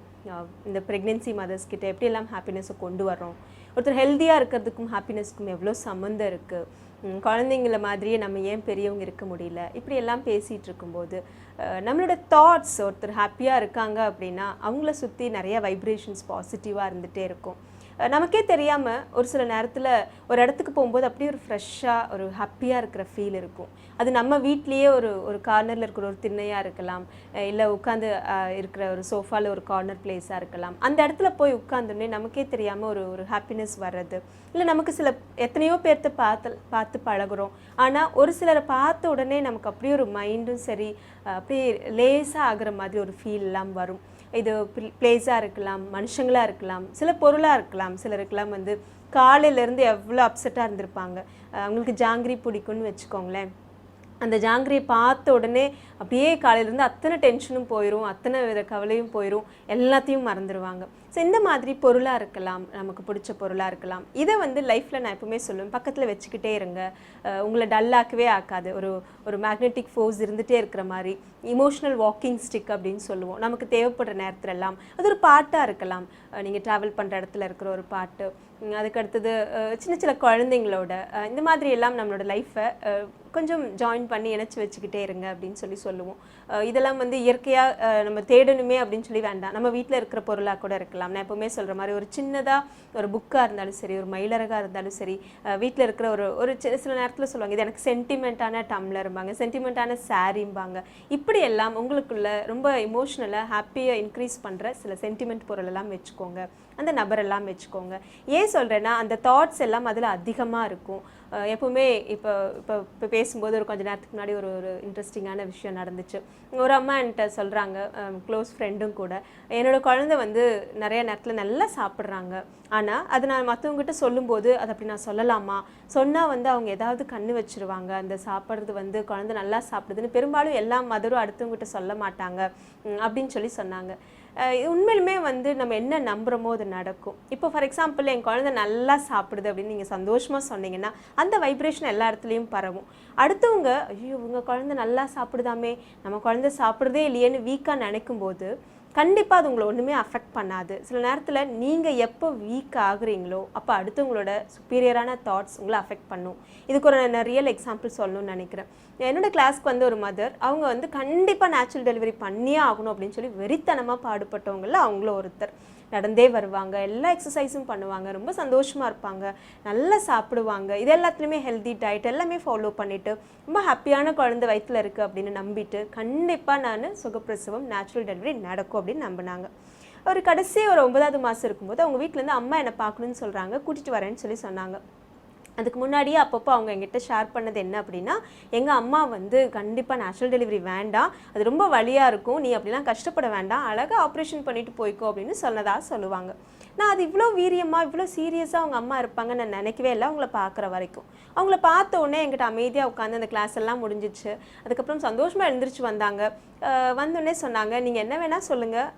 [SPEAKER 6] இந்த ப்ரெக்னென்சி மதர்ஸ்கிட்ட எப்படியெல்லாம் ஹாப்பினஸை கொண்டு வரோம், ஒருத்தர் ஹெல்த்தியாக இருக்கிறதுக்கும் ஹாப்பினஸ்க்கும் எவ்வளோ சம்மந்தம் இருக்குது, குழந்தைங்கள மாதிரியே நம்ம ஏன் பெரியவங்க இருக்க முடியல, இப்படி எல்லாம் பேசிகிட்டு இருக்கும்போது நம்மளோட தாட்ஸ், ஒருத்தர் ஹாப்பியாக இருக்காங்க அப்படின்னா அவங்கள சுற்றி நிறைய வைப்ரேஷன்ஸ் பாசிட்டிவாக இருந்துகிட்டே இருக்கும். நமக்கே தெரியாமல் ஒரு சில நேரத்தில் ஒரு இடத்துக்கு போகும்போது அப்படியே ஒரு ஃப்ரெஷ்ஷாக ஒரு ஹாப்பியாக இருக்கிற ஃபீல் இருக்கும். அது நம்ம வீட்லேயே ஒரு கார்னரில் இருக்கிற ஒரு திண்ணையாக இருக்கலாம், இல்லை உட்காந்து இருக்கிற ஒரு சோஃபாவில் ஒரு கார்னர் பிளேஸாக இருக்கலாம். அந்த இடத்துல போய் உட்காந்துன்னே நமக்கே தெரியாமல் ஒரு ஹாப்பினஸ் வர்றது. இல்லை நமக்கு எத்தனையோ பேர்த்த பார்த்து பழகுறோம், ஆனால் ஒரு சிலரை பார்த்த உடனே நமக்கு அப்படியே ஒரு மைண்டும் சரி அப்படியே லேசாக ஆகிற மாதிரி ஒரு ஃபீல்லாம் வரும். இது பிளேஸாக இருக்கலாம், மனுஷங்களாக இருக்கலாம், சில பொருளாக இருக்கலாம். சிலருக்கெல்லாம் வந்து காலையிலேருந்து எவ்வளோ அப்செட்டாக இருந்திருப்பாங்க, அவங்களுக்கு ஜாங்கிரி பிடிக்கும்னு வச்சுக்கோங்களேன். அந்த ஜாங்கிரியை பார்த்த உடனே அப்படியே காலையிலேருந்து அத்தனை டென்ஷனும் போயிடும், அத்தனை வித கவலையும் போயிடும், எல்லாத்தையும் மறந்துடுவாங்க. ஸோ இந்த மாதிரி பொருளாக இருக்கலாம், நமக்கு பிடிச்ச பொருளாக இருக்கலாம். இதை வந்து லைஃப்பில் நான் எப்பவுமே சொல்லுவேன், பக்கத்தில் வச்சுக்கிட்டே இருங்க. உங்களை டல்லாக்கவே ஆக்காது. ஒரு மேக்னெட்டிக் ஃபோர்ஸ் இருந்துகிட்டே இருக்கிற மாதிரி, இமோஷ்னல் வாக்கிங் ஸ்டிக் அப்படின்னு சொல்லுவோம். நமக்கு தேவைப்படுற நேரத்துல எல்லாம் அது ஒரு பாட்டாக இருக்கலாம், நீங்கள் ட்ராவல் பண்ணுற இடத்துல இருக்கிற ஒரு பாட்டு. அதுக்கடுத்தது சின்ன குழந்தைங்களோட இந்த மாதிரி எல்லாம் நம்மளோட லைஃப்பை கொஞ்சம் ஜாயின் பண்ணி இணைச்சி வச்சுக்கிட்டே இருங்க அப்படின்னு சொல்லுவோம். இதெல்லாம் வந்து இயற்கையாக நம்ம தேடணுமே அப்படின்னு சொல்லி வேண்டாம், நம்ம வீட்டில் இருக்கிற பொருளாக கூட இருக்கலாம். நான் எப்பவுமே சொல்கிற மாதிரி ஒரு சின்னதாக ஒரு புக்காக இருந்தாலும் சரி, ஒரு மயிலரகாக இருந்தாலும் சரி, வீட்டில் இருக்கிற ஒரு சில நேரத்தில் சொல்லுவாங்க, இது எனக்கு சென்டிமெண்ட்டான டம்ளர்ம்பாங்க, சென்டிமெண்ட்டான சாரீம்பாங்க. இப்படி எல்லாம் உங்களுக்குள்ள ரொம்ப இமோஷ்னலாக ஹாப்பியாக இன்க்ரீஸ் பண்ணுற சில சென்டிமெண்ட் பொருளெல்லாம் வச்சுக்கோங்க, அந்த நபரெல்லாம் வச்சுக்கோங்க. ஏன் சொல்கிறேன்னா அந்த தாட்ஸ் எல்லாம் அதில் அதிகமாக இருக்கும். எப்போவுமே இப்போ பேசும்போது ஒரு கொஞ்சம் நேரத்துக்கு முன்னாடி ஒரு இன்ட்ரெஸ்டிங்கான விஷயம் நடந்துச்சு. ஒரு அம்மா என்கிட்ட சொல்கிறாங்க, க்ளோஸ் ஃப்ரெண்டும் கூட, என்னோடய குழந்தை வந்து நிறைய நேரத்தில் நல்லா சாப்பிட்றாங்க, ஆனால் அது நான் மற்றவங்ககிட்ட சொல்லும்போது அது அப்படி நான் சொல்லலாமா, சொன்னால் வந்து அவங்க ஏதாவது கண்ணு வச்சுருவாங்க, அந்த சாப்பிட்றது வந்து குழந்தை நல்லா சாப்பிடுதுன்னு பெரும்பாலும் எல்லா மதரும் அடுத்தவங்ககிட்ட சொல்ல மாட்டாங்க அப்படின்னு சொன்னாங்க. உண்மையிலுமே வந்து நம்ம என்ன நம்புகிறோமோ அது நடக்கும். இப்போ ஃபார் எக்ஸாம்பிள் என் குழந்தை நல்லா சாப்பிடுது அப்படின்னு நீங்கள் சந்தோஷமாக சொன்னீங்கன்னா அந்த வைப்ரேஷன் எல்லா இடத்துலையும் பரவும். அடுத்தவங்க ஐயோ உங்கள் குழந்தை நல்லா சாப்பிடுதாமே, நம்ம குழந்தை சாப்பிட்றதே இல்லையேன்னு வீக்காக நினைக்கும் போது கண்டிப்பாக அது உங்களை ஒன்றுமே அஃபெக்ட் பண்ணாது. சில நேரத்தில் நீங்கள் எப்போ வீக் ஆகுறீங்களோ அப்போ அடுத்தவங்களோட சுப்பீரியரான தாட்ஸ் உங்களை அஃபெக்ட் பண்ணும். இதுக்கு ஒரு நான் ரியல் எக்ஸாம்பிள் சொல்லணும்னு நினைக்கிறேன். என்னோட கிளாஸ்க்கு வந்து ஒரு மதர், அவங்க வந்து கண்டிப்பாக நேச்சுரல் டெலிவரி பண்ணியே ஆகணும் அப்படின்னு சொல்லி வெறித்தனமாக பாடுபட்டவங்கள அவங்களும் ஒருத்தர். நடந்தே வருவாங்க, எல்லா எக்ஸசைஸும் பண்ணுவாங்க, ரொம்ப சந்தோஷமாக இருப்பாங்க, நல்லா சாப்பிடுவாங்க, இது எல்லாத்துலேயுமே ஹெல்தி டயட் எல்லாமே ஃபாலோ பண்ணிவிட்டு ரொம்ப ஹாப்பியான குழந்தை வயிற்றில் இருக்குது அப்படின்னு நம்பிட்டு கண்டிப்பாக நான் சுகப்பிரசவம் நேச்சுரல் டெலிவரி நடக்கும் அப்படின்னு நம்பினாங்க. ஒரு கடைசி ஒரு 9வது மாதம் இருக்கும்போது அவங்க வீட்டிலேருந்து அம்மா என்னை பார்க்கணுன்னு சொல்கிறாங்க, கூட்டிகிட்டு வரேன்னு சொல்லி சொன்னாங்க. அதுக்கு முன்னாடியே அப்பப்போ அவங்க எங்கிட்ட ஷேர் பண்ணது என்ன அப்படின்னா, எங்கள் அம்மா வந்து கண்டிப்பாக நேச்சுரல் டெலிவரி வேண்டாம், அது ரொம்ப வலியாக இருக்கும், நீ அப்படிலாம் கஷ்டப்பட வேண்டாம், அழகாக ஆப்ரேஷன் பண்ணிட்டு போய்க்கோ அப்படின்னு சொன்னதாக சொல்லுவாங்க. நான் அது இவ்வளோ வீரியமாக இவ்வளோ சீரியஸாக அவங்க அம்மா இருப்பாங்கன்னு நான் நினைக்கவே இல்லை அவங்கள பார்க்குற வரைக்கும். அவங்கள பார்த்த உடனே என்கிட்ட அமைதியாக உட்காந்து அந்த கிளாஸ் எல்லாம் முடிஞ்சிச்சு. அதுக்கப்புறம் சந்தோஷமாக எழுந்திரிச்சு வந்தாங்க. வந்தோடனே சொன்னாங்க, நீங்கள் என்ன வேணால் சொல்லுங்கள்,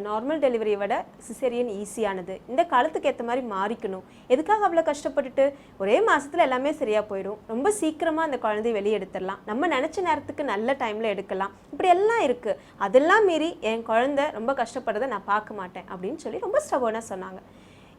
[SPEAKER 6] நார்மல் டெலிவரியை விட சிசேரியன் ஈஸியானது, இந்த காலத்துக்கு ஏற்ற மாதிரி மாறிக்கணும், எதுக்காக அவ்வளோ கஷ்டப்பட்டுட்டு, ஒரே மாதத்தில் எல்லாமே சரியாக போயிடும், ரொம்ப சீக்கிரமாக அந்த குழந்தைய வெளியே எடுத்துடலாம், நம்ம நினச்ச நேரத்துக்கு நல்ல டைமில் எடுக்கலாம், இப்படி எல்லாம் இருக்குது, அதெல்லாம் மீறி என் குழந்தை ரொம்ப கஷ்டப்படுறதை நான் பார்க்க மாட்டேன் அப்படின்னு சொல்லி ரொம்ப ஸ்டபர்னாக சொன்னாங்க.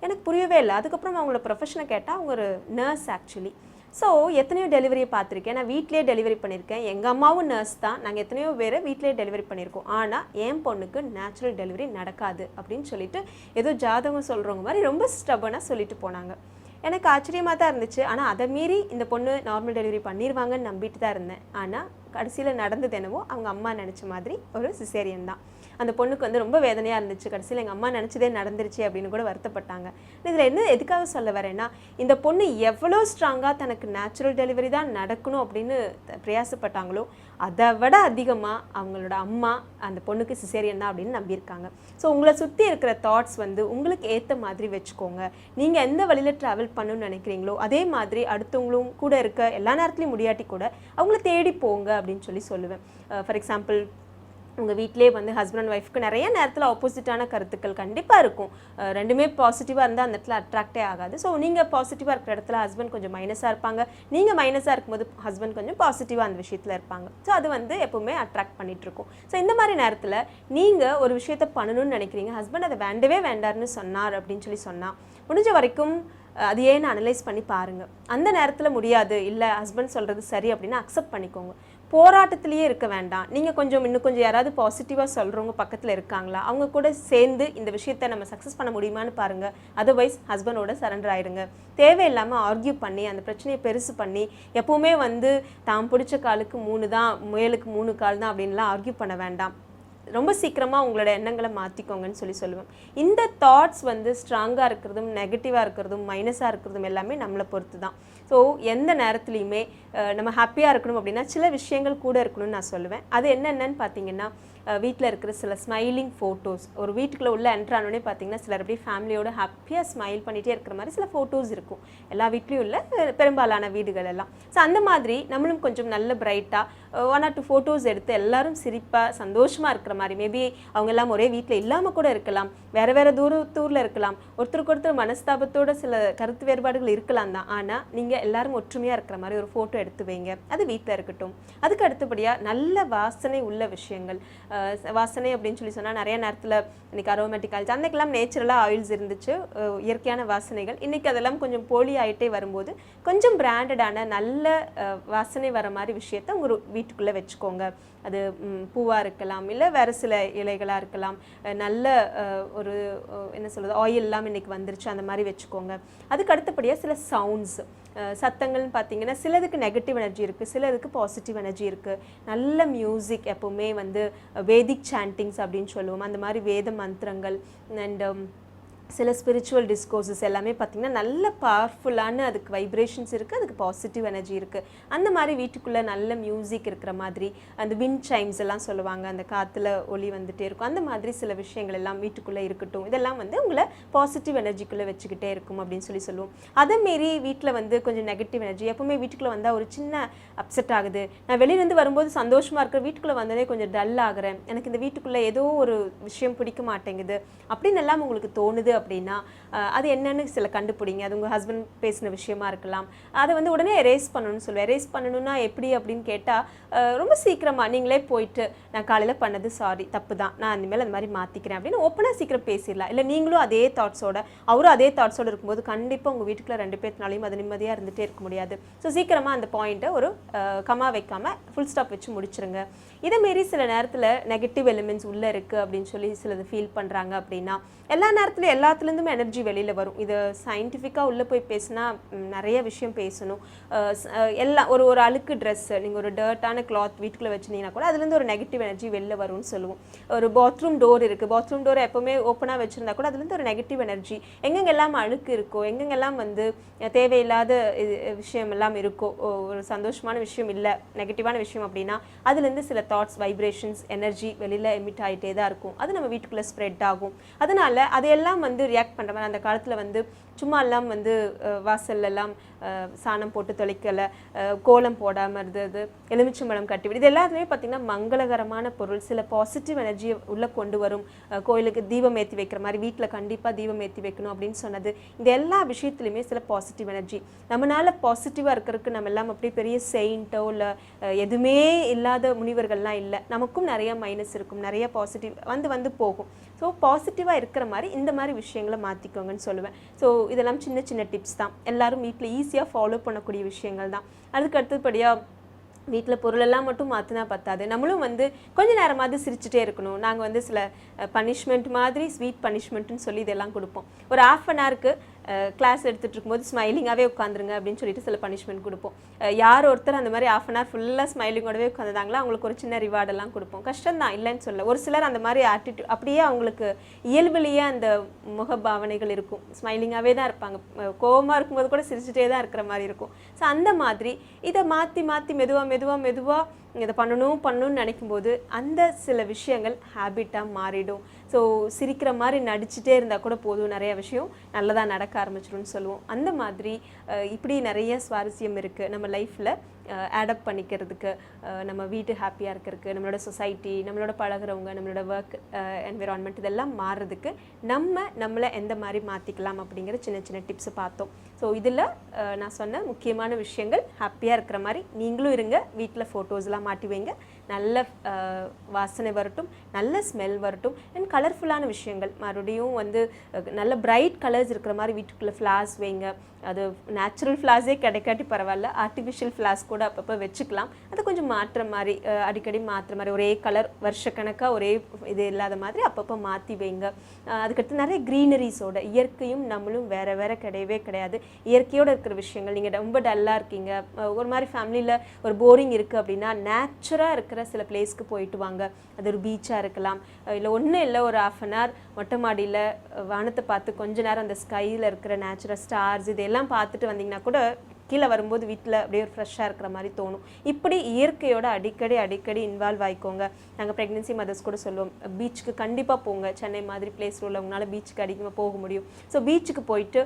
[SPEAKER 6] எனக்கு புரியவே இல்லை. அதுக்கப்புறம் அவங்களோட ப்ரொஃபஷனை கேட்டால் அவங்க ஒரு நர்ஸ் ஆக்சுவலி. ஸோ எத்தனையோ டெலிவரியை பார்த்துருக்கேன், நான் வீட்லேயே டெலிவரி பண்ணியிருக்கேன், எங்கள் அம்மாவும் நர்ஸ் தான், நாங்கள் எத்தனையோ பேர் வீட்லேயே டெலிவரி பண்ணியிருக்கோம். ஆனால் என் பொண்ணுக்கு நேச்சுரல் டெலிவரி நடக்காது அப்படின்னு சொல்லிட்டு ஏதோ ஜாதகம் சொல்கிறவங்க மாதிரி ரொம்ப ஸ்டபனாக சொல்லிட்டு போனாங்க. எனக்கு ஆச்சரியமாக தான் இருந்துச்சு. ஆனால் அதை மீறி இந்த பொண்ணு நார்மல் டெலிவரி பண்ணிடுவாங்கன்னு நம்பிட்டு தான் இருந்தேன். ஆனால் கடைசியில் நடந்தது என்னவோ அவங்க அம்மா நினச்ச மாதிரி ஒரு சிசேரியன் தான். அந்த பொண்ணுக்கு வந்து ரொம்ப வேதனையாக இருந்துச்சு. கடைசியில் எங்கள் அம்மா நினச்சதே நடந்துருச்சு அப்படின்னு கூட வருத்தப்பட்டாங்க. இதில் என்ன எதுக்காக சொல்ல வரேன்னா, இந்த பொண்ணு எவ்வளோ ஸ்ட்ராங்காக தனக்கு நேச்சுரல் டெலிவரி தான் நடக்கணும் அப்படின்னு பிரயாசப்பட்டாங்களோ அதை விட அதிகமாக அவங்களோட அம்மா அந்த பொண்ணுக்கு சிசேரியன் தான் அப்படின்னு நம்பியிருக்காங்க. ஸோ உங்களை சுற்றி இருக்கிற தாட்ஸ் வந்து உங்களுக்கு ஏற்ற மாதிரி வச்சுக்கோங்க. நீங்கள் எந்த வழியில் ட்ராவல் பண்ணணும்னு நினைக்கிறீங்களோ அதே மாதிரி அடுத்தவங்களும் கூட இருக்க எல்லா நேரத்துலையும் முடியாட்டி கூட அவங்கள தேடி போங்க அப்படின்னு சொல்லி சொல்லுவேன். ஃபார் எக்ஸாம்பிள், உங்கள் வீட்டிலே வந்து ஹஸ்பண்ட் அண்ட் ஒய்ஃப்க்கு நிறைய நேரத்தில் ஆப்போசிட்டான கருத்துக்கள் கண்டிப்பாக இருக்கும். ரெண்டுமே பாசிட்டிவாக இருந்தால் அந்த இடத்துல அட்ராக்டே ஆகாது. ஸோ நீங்கள் பாசிட்டிவாக இருக்கிற இடத்துல ஹஸ்பண்ட் கொஞ்சம் மைனஸாக இருப்பாங்க, நீங்கள் மைனஸாக இருக்கும்போது ஹஸ்பண்ட் கொஞ்சம் பாசிட்டிவாக அந்த விஷயத்தில் இருப்பாங்க. ஸோ அது வந்து எப்போவுமே அட்ராக்ட் பண்ணிகிட்ருக்கும். ஸோ இந்த மாதிரி நேரத்தில் நீங்கள் ஒரு விஷயத்தை பண்ணணும்னு நினைக்கிறீங்க, ஹஸ்பண்ட் அதை வேண்டவே வேண்டார்னு சொன்னார் அப்படின்னு சொல்லி சொன்னால் முடிஞ்ச வரைக்கும் அது ஏன்னு அனலைஸ் பண்ணி பாருங்கள். அந்த நேரத்தில் முடியாது, இல்லை ஹஸ்பண்ட் சொல்கிறது சரி அப்படின்னு அக்செப்ட் பண்ணிக்கோங்க. போராட்டத்திலேயே இருக்க வேண்டாம். நீங்கள் இன்னும் கொஞ்சம் யாராவது பாசிட்டிவாக சொல்கிறவங்க பக்கத்தில் இருக்காங்களா, அவங்க கூட சேர்ந்து இந்த விஷயத்தை நம்ம சக்ஸஸ் பண்ண முடியுமான்னு பாருங்கள். அதர்வைஸ் ஹஸ்பண்டோட சரண்டர் ஆகிடுங்க. தேவையில்லாமல் ஆர்கியூ பண்ணி அந்த பிரச்சனையை பெருசு பண்ணி எப்போவுமே வந்து தான் பிடிச்ச காலுக்கு 3 தான், முயலுக்கு 3 கால் தான் அப்படின்லாம் ஆர்கியூ பண்ண வேண்டாம். ரொம்ப சீக்கிரமாக உங்களோட எண்ணங்களை மாற்றிக்கோங்கன்னு சொல்லுவேன். இந்த தாட்ஸ் வந்து ஸ்ட்ராங்காக இருக்கிறதும் நெகட்டிவாக இருக்கிறதும் மைனஸாக இருக்கிறதும் எல்லாமே நம்மளை பொறுத்து தான். ஸோ எந்த நேரத்துலையுமே நம்ம ஹாப்பியாக இருக்கணும் அப்படின்னா சில விஷயங்கள் கூட இருக்கணும்னு நான் சொல்லுவேன். அது என்னென்னு பார்த்தீங்கன்னா, வீட்டில் இருக்கிற சில ஸ்மைலிங் ஃபோட்டோஸ், ஒரு வீட்டுக்குள்ளே உள்ள என்ட்ரு ஆனோடனே பார்த்தீங்கன்னா சிலர் அப்படியே ஃபேமிலியோட ஹாப்பியாக ஸ்மைல் பண்ணிகிட்டே இருக்கிற மாதிரி சில ஃபோட்டோஸ் இருக்கும் எல்லா வீட்லேயும் உள்ள பெரும்பாலான வீடுகள் எல்லாம். ஸோ அந்த மாதிரி நம்மளும் கொஞ்சம் நல்ல பிரைட்டாக 1 or 2 ஃபோட்டோஸ் எடுத்து எல்லாரும் சிரிப்பாக சந்தோஷமாக இருக்கிற மாதிரி, மேபி அவங்க எல்லாம் ஒரே வீட்டில் இல்லாமல் கூட இருக்கலாம், வேறு வேறு தூரத்தூரில் இருக்கலாம், ஒருத்தருக்கு ஒருத்தர் மனஸ்தாபத்தோட சில கருத்து வேறுபாடுகள் இருக்கலாம் தான். ஆனால் நீங்கள் எல்லாரும் ஒற்றுமையாக இருக்கிற மாதிரி ஒரு ஃபோட்டோ எடுத்து வைங்க, அது வீட்டில் இருக்கட்டும். அதுக்கு அடுத்தபடியாக நல்ல வாசனை உள்ள விஷயங்கள், வாசனை அப்படின்னு சொல்லி சொன்னால் நிறைய நேரத்தில் இன்றைக்கி அரோமேட்டிக் ஆயில்ஸ், அன்றைக்கெல்லாம் நேச்சுரலாக ஆயில்ஸ் இருந்துச்சு, இயற்கையான வாசனைகள். இன்றைக்கி அதெல்லாம் கொஞ்சம் போலி ஆகிட்டே வரும்போது கொஞ்சம் பிராண்டடான நல்ல வாசனை வர மாதிரி விஷயத்த உங்கள் வீட்டுக்குள்ளே வச்சுக்கோங்க. அது பூவாக இருக்கலாம், இல்லை வேறு சில இலைகளாக இருக்கலாம், நல்ல ஒரு என்ன சொல்கிறது ஆயிலெலாம் இன்றைக்கி வந்துருச்சு, அந்த மாதிரி வச்சுக்கோங்க. அதுக்கு அடுத்தபடியாக சில சவுண்ட்ஸ், சத்தங்கள்னு பார்த்தீங்கன்னா சிலதுக்கு நெகட்டிவ் எனர்ஜி இருக்குது, சிலதுக்கு பாசிட்டிவ் எனர்ஜி இருக்குது. நல்ல மியூசிக், எப்போவுமே வந்து வேதிக் சாண்டிங்ஸ் அப்படின்னு சொல்லுவோம், அந்த மாதிரி வேத மந்திரங்கள் அண்ட் சில ஸ்பிரிச்சுவல் டிஸ்கோர்ஸஸ் எல்லாமே பார்த்திங்கன்னா நல்ல பவர்ஃபுல்லான அதுக்கு வைப்ரேஷன்ஸ் இருக்குது, அதுக்கு பாசிட்டிவ் எனர்ஜி இருக்குது. அந்த மாதிரி வீட்டுக்குள்ளே நல்ல மியூசிக் இருக்கிற மாதிரி, அந்த விண்ட் சைம்ஸ் எல்லாம் சொல்லுவாங்க, அந்த காற்றுல ஒளி வந்துகிட்டே இருக்கும், அந்த மாதிரி சில விஷயங்கள் எல்லாம் வீட்டுக்குள்ளே இருக்கட்டும். இதெல்லாம் வந்து உங்களை பாசிட்டிவ் எனர்ஜிக்குள்ளே வச்சுக்கிட்டே இருக்கும் அப்படின்னு சொல்லுவோம். அதேமாரி வீட்டில் வந்து கொஞ்சம் நெகட்டிவ் எனர்ஜி, எப்போவுமே வீட்டுக்குள்ளே வந்தால் ஒரு சின்ன அப்செட் ஆகுது, நான் வெளியிலேருந்து வரும்போது சந்தோஷமாக இருக்கிற, வீட்டுக்குள்ளே வந்ததே கொஞ்சம் டல் ஆகிறேன், எனக்கு இந்த வீட்டுக்குள்ளே ஏதோ ஒரு விஷயம் பிடிக்க மாட்டேங்குது அப்படின்னு எல்லாம் உங்களுக்கு தோணுது அப்படின்னா அது என்னன்னு சில கண்டுபிடிங்க. அது உங்கள் ஹஸ்பண்ட் பேசின விஷயமா இருக்கலாம். அதை வந்து உடனே எரேஸ் பண்ணணும்னு சொல்லுவேன். எரேஸ் பண்ணணும்னா எப்படி அப்படின்னு கேட்டால் ரொம்ப சீக்கிரமாக நீங்களே போயிட்டு நான் காலையில் பண்ணது சாரி தப்பு தான், நான் இனிமேல் அந்த மாதிரி மாற்றிக்கிறேன் அப்படின்னு ஓப்பனாக சீக்கிரம் பேசிடலாம். இல்லை நீங்களும் அதே தாட்ஸோட அவரும் அதே தாட்ஸோடு இருக்கும்போது கண்டிப்பாக உங்கள் வீட்டுக்குள்ள 2 பேர்னாலையும் அது நிம்மதியாக இருந்துகிட்டே இருக்க முடியாது. ஸோ சீக்கிரமாக அந்த பாயிண்ட்டை ஒரு கமா வைக்காமல் ஃபுல் ஸ்டாப் வச்சு முடிச்சிருங்க. இதை மாரி சில நேரத்தில் நெகட்டிவ் எலிமெண்ட்ஸ் உள்ளே இருக்குது அப்படின்னு சொல்லி சிலது ஃபீல் பண்ணுறாங்க அப்படின்னா எல்லா நேரத்துலையும் எல்லாத்துலேருந்துமே எனர்ஜி வெளியில் வரும். இது சயின்டிஃபிக்காக உள்ளே போய் பேசினா நிறைய விஷயம் பேசணும். எல்லாம் ஒரு அழுக்கு ட்ரெஸ்ஸு நீங்கள் ஒரு டர்ட்டான கிளாத் வீட்டுக்குள்ளே வச்சுருந்தீங்கன்னா கூட அதுலேருந்து ஒரு நெகட்டிவ் எனர்ஜி வெளில வரும்னு சொல்லுவோம். ஒரு பாத்ரூம் டோர் இருக்குது, பாத்ரூம் டோர் எப்போவுமே ஓப்பனாக வச்சுருந்தா கூட அதுலேருந்து ஒரு நெகட்டிவ் எனர்ஜி எங்கெங்கெல்லாம் அழுக்கு இருக்கோ, எங்கெங்கெல்லாம் வந்து தேவையில்லாத விஷயம் எல்லாம் இருக்கோ, ஒரு சந்தோஷமான விஷயம் இல்லை நெகட்டிவான விஷயம் அப்படின்னா அதுலேருந்து சில தாட்ஸ் வைப்ரேஷன்ஸ் எனர்ஜி வெளியில் எமிட் ஆகிட்டே தான் இருக்கும். அது நம்ம வீட்டுக்குள்ளே ஸ்ப்ரெட் ஆகும். அதனால் அதையெல்லாம் வந்து ரியாக்ட் பண்ணுற மாதிரி அந்த காலத்தில் வந்து சும்மா எல்லாம் வந்து வாசல்லாம் சாணம் போட்டு தொலைக்கலை, கோலம் போடாமல் இருந்தது, எலுமிச்சம்பழம் கட்டிவிடு, இது எல்லாத்துலேயுமே பார்த்திங்கன்னா மங்களகரமான பொருள். சில பாசிட்டிவ் எனர்ஜியை உள்ளே கொண்டு வரும். கோயிலுக்கு தீபம் ஏற்றி வைக்கிற மாதிரி வீட்டில் கண்டிப்பாக தீபம் ஏற்றி வைக்கணும் அப்படின்னு சொன்னது. இந்த எல்லா விஷயத்துலையுமே சில பாசிட்டிவ் எனர்ஜி நம்மளால் பாசிட்டிவாக இருக்கிறதுக்கு நம்ம எல்லாம் அப்படி பெரிய செயின்ட்டோ இல்லை எதுவுமே இல்லாத முனிவர்கள்லாம் இல்லை. நமக்கும் நிறைய மைனஸ் இருக்கும், நிறைய பாசிட்டிவ் வந்து போகும். ஸோ பாசிட்டிவாக இருக்கிற மாதிரி இந்த மாதிரி விஷயங்களை மாற்றிக்கோங்கன்னு சொல்லுவேன். ஸோ இதெல்லாம் சின்ன சின்ன டிப்ஸ் தான், எல்லாரும் வீட்டில் ஈஸியாக ஃபாலோ பண்ணக்கூடிய விஷயங்கள் தான். அதுக்கு அடுத்தபடியாக வீட்டில் பொருளெல்லாம் மட்டும் மாற்றினா பத்தாது, நம்மளும் வந்து கொஞ்சம் நேரமாவது சிரிச்சுட்டே இருக்கணும். நாங்கள் வந்து சில பனிஷ்மெண்ட் மாதிரி ஸ்வீட் பனிஷ்மெண்ட்டுன்னு சொல்லி இதெல்லாம் கொடுப்போம். ஒரு ½ கிளாஸ் எடுத்துகிட்டு இருக்கும்போது ஸ்மைலிங்காகவே உட்காந்துருங்க அப்படின்னு சொல்லிட்டு சில பனிஷ்மெண்ட் கொடுப்போம். யார் ஒருத்தர் அந்த மாதிரி ½ ஃபுல்லாக ஸ்மைலிங்கோடவே உட்காந்துதாங்களோ அவங்களுக்கு ஒரு சின்ன ரிவார்டெல்லாம் கொடுப்போம். கஷ்டம்தான் இல்லைன்னு சொல்ல. ஒரு சிலர் அந்த மாதிரி ஆட்டிடியூட் அப்படியே அவங்களுக்கு இயல்புலேயே அந்த முகபாவனைகள் இருக்கும், ஸ்மைலிங்காகவே தான் இருப்பாங்க, கோவமாக இருக்கும்போது கூட சிரிச்சுட்டே தான் இருக்கிற மாதிரி இருக்கும். ஸோ அந்த மாதிரி இதை மாற்றி மாற்றி மெதுவாக இதை பண்ணணும்னு நினைக்கும்போது அந்த சில விஷயங்கள் ஹேபிட்டாக மாறிடும். ஸோ சிரிக்கிற மாதிரி நடிச்சுட்டே இருந்தால் கூட போதும், நிறைய விஷயம் நல்லதாக நடக்க ஆரம்பிச்சிடும்னு சொல்லுவோம். அந்த மாதிரி இப்படி நிறைய சுவாரஸ்யம் இருக்குது நம்ம லைஃப்பில் ஆடப் பண்ணிக்கிறதுக்கு, நம்ம வீட்டு ஹாப்பியாக இருக்கிறதுக்கு, நம்மளோட சொசைட்டி, நம்மளோட பழகிறவங்க, நம்மளோட ஒர்க் என்விரான்மெண்ட் இதெல்லாம் மாறுறதுக்கு நம்மளை எந்த மாதிரி மாற்றிக்கலாம் அப்படிங்கிற சின்ன சின்ன டிப்ஸை பார்த்தோம். ஸோ இதில் நான் சொன்ன முக்கியமான விஷயங்கள் ஹாப்பியாக இருக்கிற மாதிரி நீங்களும் இருங்க, வீட்டில் ஃபோட்டோஸ்லாம் மாட்டி வைங்க, நல்ல வாசனை வரட்டும், நல்ல ஸ்மெல் வரட்டும், அண்ட் கலர்ஃபுல்லான விஷயங்கள் மறுபடியும் வந்து நல்ல பிரைட் கலர்ஸ் இருக்கிற மாதிரி வீட்டுக்குள்ளே ஃப்ளார்ஸ் வைங்க. அது நேச்சுரல் ஃப்ளார்ஸே கிடைக்காட்டி பரவாயில்ல, ஆர்டிஃபிஷியல் ஃப்ளார்ஸ் கூட அப்பப்போ வச்சுக்கலாம். அது கொஞ்சம் மாற்றுற மாதிரி, அடிக்கடி மாற்றுற மாதிரி, ஒரே கலர் வருஷக்கணக்காக ஒரே இது இல்லாத மாதிரி அப்பப்போ மாற்றி வைங்க. அதுக்கடுத்து நிறைய க்ரீனரிஸோட, இயற்கையும் நம்மளும் வேறு வேறு கிடையவே கிடையாது. இயற்கையோடு இருக்கிற விஷயங்கள், நீங்கள் ரொம்ப டல்லாக இருக்கீங்க, ஒரு மாதிரி ஃபேமிலியில் ஒரு போரிங் இருக்குது அப்படின்னா நேச்சுராக இருக்கிற சில பிளேஸ்க்கு போயிட்டு வாங்க. அது ஒரு பீச்சாக இருக்கலாம், இல்லை ஒன்றும் இல்லை ஒரு ½ மொட்டை மாடியில் வானத்தை பார்த்து கொஞ்ச நேரம் அந்த ஸ்கையில் இருக்கிற நேச்சுரல் ஸ்டார்ஸ் இதெல்லாம் பார்த்துட்டு வந்தீங்கன்னா கூட கீழே வரும்போது வீட்டில் அப்படியே ஒரு ஃப்ரெஷ்ஷாக இருக்கிற மாதிரி தோணும். இப்படி இயற்கையோட அடிக்கடி இன்வால்வ் ஆகிக்கோங்க. நாங்கள் ப்ரெக்னென்சி மதர்ஸ் கூட சொல்லுவோம், பீச்சுக்கு கண்டிப்பாக போங்க. சென்னை மாதிரி பிளேஸில் உள்ளவங்களால பீச்சுக்கு அதிகமாக போக முடியும். ஸோ பீச்சுக்கு போயிட்டு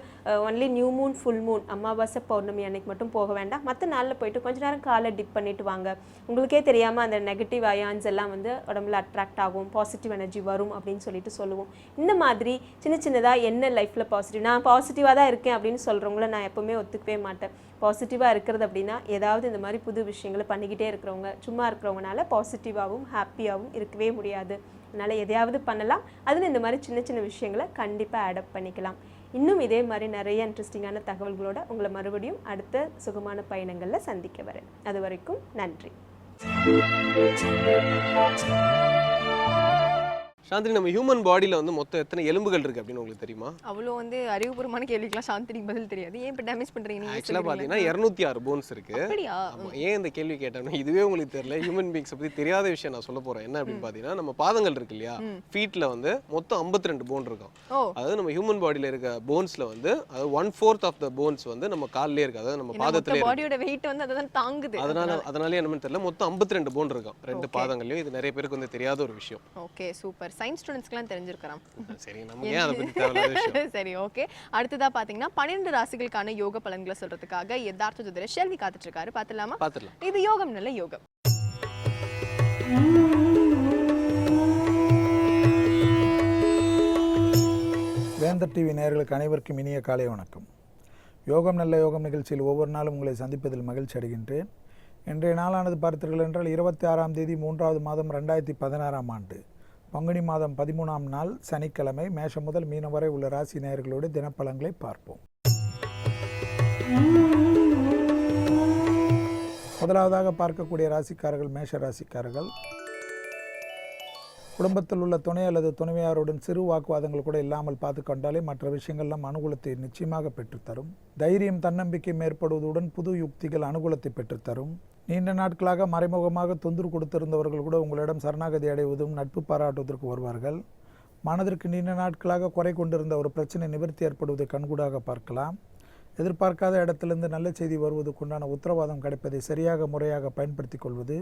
[SPEAKER 6] only new Moon, full Moon, அமாவாசை பௌர்ணமி அன்னைக்கு மட்டும் போக வேண்டாம், மற்ற நாளில் போயிட்டு கொஞ்ச நேரம் காலை டிப் பண்ணிட்டு வாங்க. உங்களுக்கே தெரியாமல் அந்த நெகட்டிவ் அயான்ஸ் எல்லாம் வந்து உடம்புல அட்ராக்ட் ஆகும், பாசிட்டிவ் எனர்ஜி வரும் அப்படின்னு சொல்லிட்டு சொல்லுவோம். இந்த மாதிரி சின்னதாக என்ன லைஃப்பில் பாசிட்டிவ், நான் பாசிட்டிவாக தான் இருக்கேன் அப்படின்னு சொல்கிறவங்கள நான் எப்போவுமே ஒத்துக்கவே மாட்டேன். பாசிட்டிவாக இருக்கிறது அப்படின்னா ஏதாவது இந்த மாதிரி புது விஷயங்களை பண்ணிக்கிட்டே இருக்கிறவங்க, சும்மா இருக்கிறவங்கனால பாசிட்டிவாகவும் ஹாப்பியாகவும் இருக்கவே முடியாது. அதனால் எதையாவது பண்ணலாம், அதில் இந்த மாதிரி சின்ன சின்ன விஷயங்களை கண்டிப்பாக அடாப்ட் பண்ணிக்கலாம். இன்னும் இதே மாதிரி நிறைய இன்ட்ரெஸ்டிங்கான தகவல்களோட உங்களை மறுபடியும் அடுத்த சுகமான பயணங்களில் சந்திக்க வரேன். அது வரைக்கும் நன்றி.
[SPEAKER 1] சாந்தினி, நம்ம ஹியூமன் பாடியில் வந்து மொத்தம் எத்தனை எலும்புகள் இருக்குது அப்படின்னு உங்களுக்கு தெரியுமா?
[SPEAKER 2] அவ்வளோ வந்து அறிவுபூர்வமான கேள்விக்கெல்லாம் சாந்தினிக்கு பதில் தெரியாது. ஏன் இப்போ டேமேஜ் பண்ணுறீங்க?
[SPEAKER 1] ஆக்சுவலாக பார்த்தீங்கன்னா 206 போன்ஸ் இருக்குது.
[SPEAKER 2] அப்படியா?
[SPEAKER 1] ஏன் இந்த கேள்வி கேட்டோம்னா இதுவே உங்களுக்கு தெரியல, ஹியூமன் பீங்ஸை பற்றி தெரியாத விஷயம் நான் சொல்ல போகிறேன். என்ன அப்படின்னு பார்த்தீங்கன்னா, நம்ம பாதங்கள் இருக்கு இல்லையா, ஃபீட்டில் வந்து மொத்தம் 52 போன் இருக்கும். அதாவது நம்ம ஹியூமன் பாடியில் இருக்க போன்ஸில் வந்து அது 1/4 ஆஃப் த போன்ஸ் வந்து நம்ம காலிலே இருக்குது, அதாவது நம்ம பாதத்திலே.
[SPEAKER 2] பாடியோட வெயிட் வந்து அதான் தாங்குது.
[SPEAKER 1] அதனாலே என்னன்னு தெரியல, மொத்தம் 52 போன் இருக்கும் 2 பாதங்களையும். இது நிறைய பேருக்கு வந்து தெரியாத ஒரு விஷயம்.
[SPEAKER 2] Okay, super. சயின்ஸ் ஸ்டூடெண்ட்ஸ்க்குலாம் தெரிஞ்சிருக்கலாம்.
[SPEAKER 1] சரி, நம்ம ஏன் அதை பற்றி தேவையில்லாத விஷயம்.
[SPEAKER 2] சரி, ஓகே. அடுத்ததா பாத்தீங்கன்னா 12 ராசிகளுக்கான யோக பலன்களை சொல்றதுக்காக யதார்த்த ஜோதிடர் ஷெல்வி காத்துட்டு இருக்காரு. பாத்துலாமா?
[SPEAKER 1] பாத்துடலாம்.
[SPEAKER 2] இது யோகம் நல்ல யோகம்.
[SPEAKER 7] வேந்த வேந்தர் டிவி நேயர்களுக்கு அனைவருக்கும் இனிய காலை வணக்கம். யோகம் நல்ல யோகம் நிகழ்ச்சியில் ஒவ்வொரு நாளும் உங்களை சந்திப்பதில் மகிழ்ச்சி அடைகின்றேன். இன்றைய நாளானது பார்த்தீர்கள் என்றால் 26ஆம் தேதி 3வது மாதம் 2016ஆம் ஆண்டு பங்குனி மாதம் 13ஆம் நாள் சனிக்கிழமை. மேஷம் முதல் மீனம் வரை உள்ள ராசி நேயர்களோடு தினப்பலன்களை பார்ப்போம். முதலாவதாக பார்க்கக்கூடிய ராசிக்காரர்கள் மேஷ ராசிக்காரர்கள். குடும்பத்தில் உள்ள துணை அல்லது துணைவியாருடன் சிறு வாக்குவாதங்கள் கூட இல்லாமல் பார்த்து கொண்டாலே மற்ற விஷயங்கள்லாம் அனுகூலத்தை நிச்சயமாக பெற்றுத்தரும். தைரியம் தன்னம்பிக்கை ஏற்படுவதுடன் புது யுக்திகள் அனுகூலத்தை பெற்றுத்தரும். நீண்ட நாட்களாக மறைமுகமாக தொந்தரவு கொடுத்திருந்தவர்கள் கூட உங்களிடம் சரணாகதி அடைவதும் நட்பு பாராட்டுவதற்கு வருவார்கள். மனதிற்கு நீண்ட நாட்களாக குறை கொண்டிருந்த ஒரு பிரச்சனை நிவர்த்தி ஏற்படுவதை கண்கூடாக பார்க்கலாம். எதிர்பார்க்காத இடத்திலிருந்து நல்ல செய்தி வருவதற்குண்டான உத்தரவாதம் கிடைப்பதை சரியாக முறையாக பயன்படுத்தி கொள்வது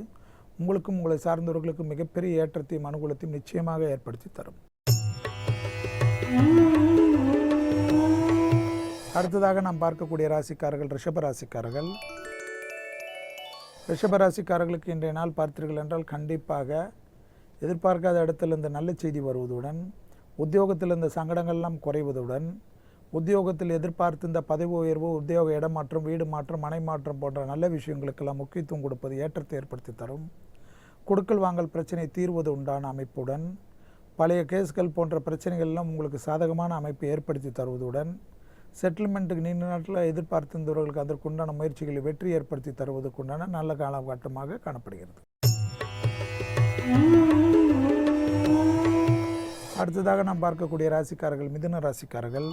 [SPEAKER 7] உங்களுக்கும் உங்களை சார்ந்தவர்களுக்கும் மிகப்பெரிய ஏற்றத்தையும் அனுகூலத்தையும் நிச்சயமாக ஏற்படுத்தி தரும். அடுத்ததாக நாம் பார்க்கக்கூடிய ராசிக்காரர்கள் ரிஷப ராசிக்காரர்கள். ரிஷப ராசிக்காரர்களுக்கு இன்றைய நாள் பார்த்தீர்கள் என்றால் கண்டிப்பாக எதிர்பார்க்காத இடத்திலிருந்து நல்ல செய்தி வருவதுடன் உத்தியோகத்திலிருந்து சங்கடங்கள்லாம் குறைவதுடன் உத்தியோகத்தில் எதிர்பார்த்திருந்த பதவி உயர்வு, உத்தியோக இடமாற்றம், வீடு மாற்றம், மனை மாற்றம் போன்ற நல்ல விஷயங்களுக்கெல்லாம் முக்கியத்துவம் கொடுப்பது ஏற்றத்தை ஏற்படுத்தி தரும். கொடுக்கல் வாங்கல் பிரச்சனை தீர்வது உண்டான அமைப்புடன் பழைய கேஸ்கள் போன்ற பிரச்சனைகள் எல்லாம் உங்களுக்கு சாதகமான அமைப்பை ஏற்படுத்தி தருவதுடன் செட்டில்மெண்ட்டுக்கு நீண்ட நாட்டில் எதிர்பார்த்திருந்தவர்களுக்கு அதற்குண்டான முயற்சிகளை வெற்றி ஏற்படுத்தி தருவதற்குண்டான நல்ல காலகட்டமாக காணப்படுகிறது. அடுத்ததாக நாம் பார்க்கக்கூடிய ராசிக்காரர்கள் மிதுன ராசிக்காரர்கள்.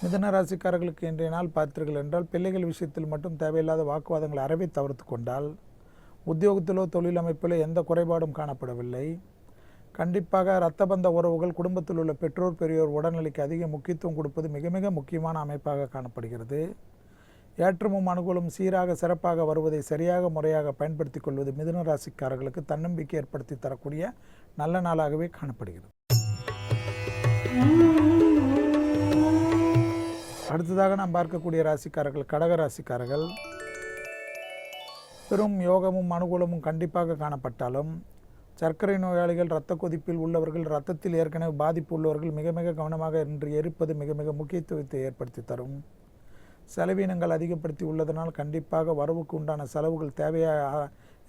[SPEAKER 7] மிதுன ராசிக்காரர்களுக்கு இன்றைய நாள் பார்த்தீர்கள் என்றால் பிள்ளைகள் விஷயத்தில் மட்டும் தேவையில்லாத வாக்குவாதங்களை அறவே தவிர்த்து கொண்டால் உத்தியோகத்திலோ தொழில் அமைப்பிலோ எந்த குறைபாடும் காணப்படவில்லை. கண்டிப்பாக இரத்தபந்த உறவுகள், குடும்பத்தில் உள்ள பெற்றோர் பெரியோர் உடல்நிலைக்கு அதிக முக்கியத்துவம் கொடுப்பது மிக மிக முக்கியமான அமைப்பாக காணப்படுகிறது. ஏற்றமும் அனுகூலம் சீராக சிறப்பாக வருவதை சரியாக முறையாக பயன்படுத்தி கொள்வது மிதுன ராசிக்காரர்களுக்கு தன்னம்பிக்கை ஏற்படுத்தி தரக்கூடிய நல்ல நாளாகவே காணப்படுகிறது. அடுத்ததாக நாம் பார்க்கக்கூடிய ராசிக்காரர்கள் கடக ராசிக்காரர்கள். பெரும் யோகமும் அனுகூலமும் கண்டிப்பாக காணப்பட்டாலும் சர்க்கரை நோயாளிகள், இரத்த கொதிப்பில் உள்ளவர்கள், இரத்தத்தில் ஏற்கனவே பாதிப்பு உள்ளவர்கள் மிக மிக கவனமாக இன்று இருப்பது மிக மிக முக்கியத்துவத்தை ஏற்படுத்தி தரும். செலவினங்கள் அதிகப்படுத்தி உள்ளதனால் கண்டிப்பாக வரவுக்கு உண்டான செலவுகள்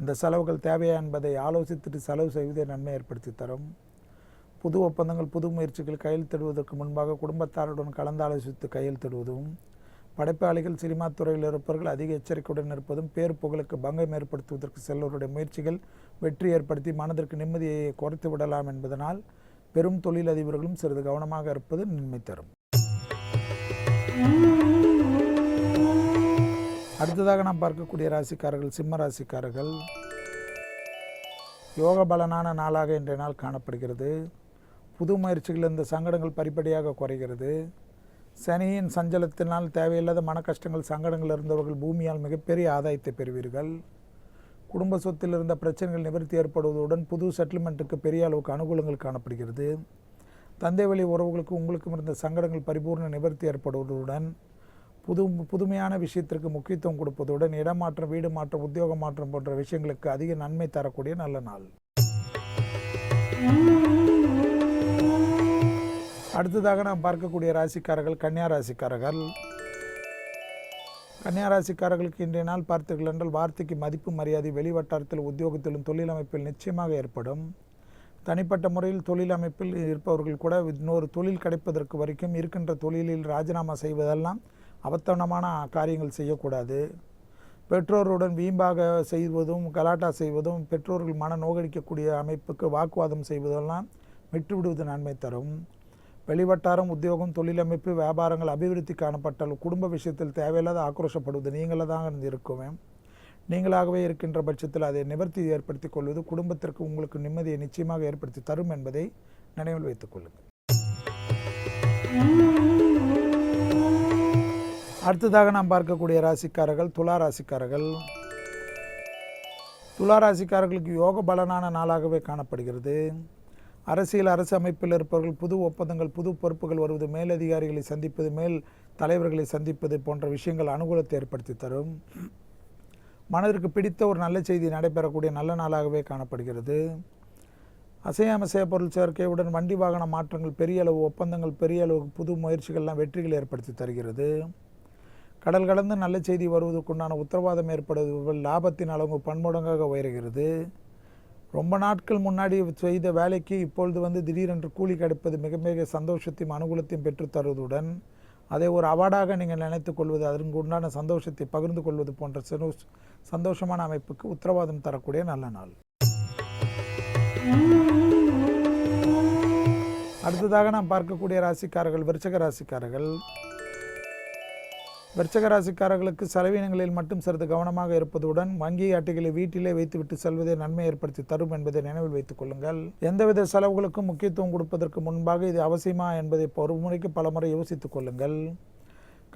[SPEAKER 7] இந்த செலவுகள் தேவையா என்பதை ஆலோசித்துட்டு செலவு செய்வதை நன்மை ஏற்படுத்தி தரும். புது ஒப்பந்தங்கள், புது முயற்சிகள் கையெழுத்திடுவதற்கு முன்பாக குடும்பத்தாருடன் கலந்தாலோசித்து கையெழுத்திடுவதும், படைப்பாளிகள், சினிமா துறையில் இருப்பவர்கள் அதிக எச்சரிக்கையுடன் இருப்பதும், பேர் புகழுக்கு பங்கம் ஏற்படுத்துவதற்கு செல்வருடைய முயற்சிகள் வெற்றி ஏற்படுத்தி மனதிற்கு நிம்மதியை குறைத்து விடலாம் என்பதனால் பெரும் தொழிலதிபர்களும் சிறிது கவனமாக இருப்பது நன்மை தரும். அடுத்ததாக நாம் பார்க்கக்கூடிய ராசிக்காரர்கள் சிம்ம ராசிக்காரர்கள். யோக பலனான நாளாக இன்றைய நாள் காணப்படுகிறது. புது முயற்சிகள் இந்த சங்கடங்கள் படிப்படியாக குறைகிறது. சனியின் சஞ்சலத்தினால் தேவையில்லாத மன கஷ்டங்கள், சங்கடங்கள் இருந்தவர்கள் பூமியால் மிகப்பெரிய ஆதாயத்தை பெறுவீர்கள். குடும்ப சொத்தில் இருந்த பிரச்சனைகள் நிவர்த்தி ஏற்படுவதுடன் புது செட்டில்மெண்ட்டுக்கு பெரிய அளவுக்கு அனுகூலங்கள் காணப்படுகிறது. தந்தை வழி உறவுகளுக்கு உங்களுக்கும் இருந்த சங்கடங்கள் பரிபூர்ண நிவர்த்தி ஏற்படுவதுடன் புதுமையான விஷயத்திற்கு முக்கியத்துவம் கொடுப்பதுடன் இடமாற்றம், வீடு மாற்றம், உத்தியோக மாற்றம் போன்ற விஷயங்களுக்கு அதிக நன்மை தரக்கூடிய நல்ல நாள். அடுத்ததாக நாம் பார்க்கக்கூடிய ராசிக்காரர்கள் கன்னியா ராசிக்காரர்கள். கன்னியா ராசிக்காரர்களுக்கு இன்றைய நாள் பார்த்தீர்கள் என்றால் வார்த்தைக்கு மதிப்பு மரியாதை வெளிவட்டாரத்தில், உத்தியோகத்திலும் தொழில் அமைப்பில் நிச்சயமாக ஏற்படும். தனிப்பட்ட முறையில் தொழில் அமைப்பில் இருப்பவர்கள் கூட இன்னொரு தொழில் கிடைப்பதற்கு வரைக்கும் இருக்கின்ற தொழிலில் ராஜினாமா செய்வதெல்லாம் அவத்தனமான காரியங்கள் செய்யக்கூடாது. பெற்றோருடன் வீம்பாக செய்வதும் கலாட்டா செய்வதும், பெற்றோர்கள் மன நோகடிக்கக்கூடிய அமைப்புக்கு வாக்குவாதம் செய்வதெல்லாம் விட்டுவிடுவது நன்மை தரும். வெளிவட்டாரம், உத்தியோகம், தொழில் அமைப்பு, வியாபாரங்கள் அபிவிருத்தி காணப்பட்டால் குடும்ப விஷயத்தில் தேவையில்லாத ஆக்ரோஷப்படுவது நீங்களாக இருக்குமே. நீங்களாகவே இருக்கின்ற பட்சத்தில் அதை நிவர்த்தி ஏற்படுத்தி கொள்வது குடும்பத்திற்கு உங்களுக்கு நிம்மதியை நிச்சயமாக ஏற்படுத்தி தரும் என்பதை நினைவில் வைத்துக் கொள்ளுங்கள். அடுத்ததாக நாம் பார்க்கக்கூடிய ராசிக்காரர்கள் துலா ராசிக்காரர்கள். துலா ராசிக்காரர்களுக்கு யோக பலனான நாளாகவே காணப்படுகிறது. அரசியல், அரசு அமைப்பில் இருப்பவர்கள் புது ஒப்பந்தங்கள், புது பொறுப்புகள் வருவது, மேலதிகாரிகளை சந்திப்பது, மேல் தலைவர்களை சந்திப்பது போன்ற விஷயங்கள் அனுகூலத்தை ஏற்படுத்தி தரும். மனதிற்கு பிடித்த ஒரு நல்ல செய்தி நடைபெறக்கூடிய நல்ல நாளாகவே காணப்படுகிறது. அசையாமசைய பொருள் சேர்க்கையுடன் வண்டி வாகன மாற்றங்கள், பெரிய அளவு ஒப்பந்தங்கள், பெரிய அளவு புது முயற்சிகள்லாம் வெற்றிகள் ஏற்படுத்தி தருகிறது. கடல் கடந்து நல்ல செய்தி வருவதற்குண்டான உத்தரவாதம் ஏற்படுவது, லாபத்தின் அளவு பன்மடங்காக உயர்கிறது. ரொம்ப நாட்கள் முன்னாடி செய்த வேலைக்கு இப்பொழுது திடீரென்று கூலி கிடைப்பது மிக மிக சந்தோஷத்தையும் அனுகூலத்தையும் பெற்று தருவதுடன் அதை ஒரு அவார்டாக நீங்கள் நினைத்துக் கொள்வது, அதற்கு உண்டான சந்தோஷத்தை பகிர்ந்து கொள்வது போன்ற சந்தோஷமான அமைப்புக்கு உத்தரவாதம் தரக்கூடிய நல்ல நாள். அடுத்ததாக நாம் பார்க்கக்கூடிய ராசிக்காரர்கள் விருச்சிக ராசிக்காரர்கள். விருச்சிக ராசிக்காரர்களுக்கு செலவினங்களில் மட்டும் சிறிது கவனமாக இருப்பதுடன் வங்கி அட்டைகளை வீட்டிலே வைத்துவிட்டு செல்வதை நன்மை ஏற்படுத்தி தரும் என்பதை நினைவில் வைத்துக் கொள்ளுங்கள். எந்தவித செலவுகளுக்கும் முக்கியத்துவம் கொடுப்பதற்கு முன்பாக இது அவசியமா என்பதை ஒரு முறைக்கு பல முறை யோசித்துக் கொள்ளுங்கள்.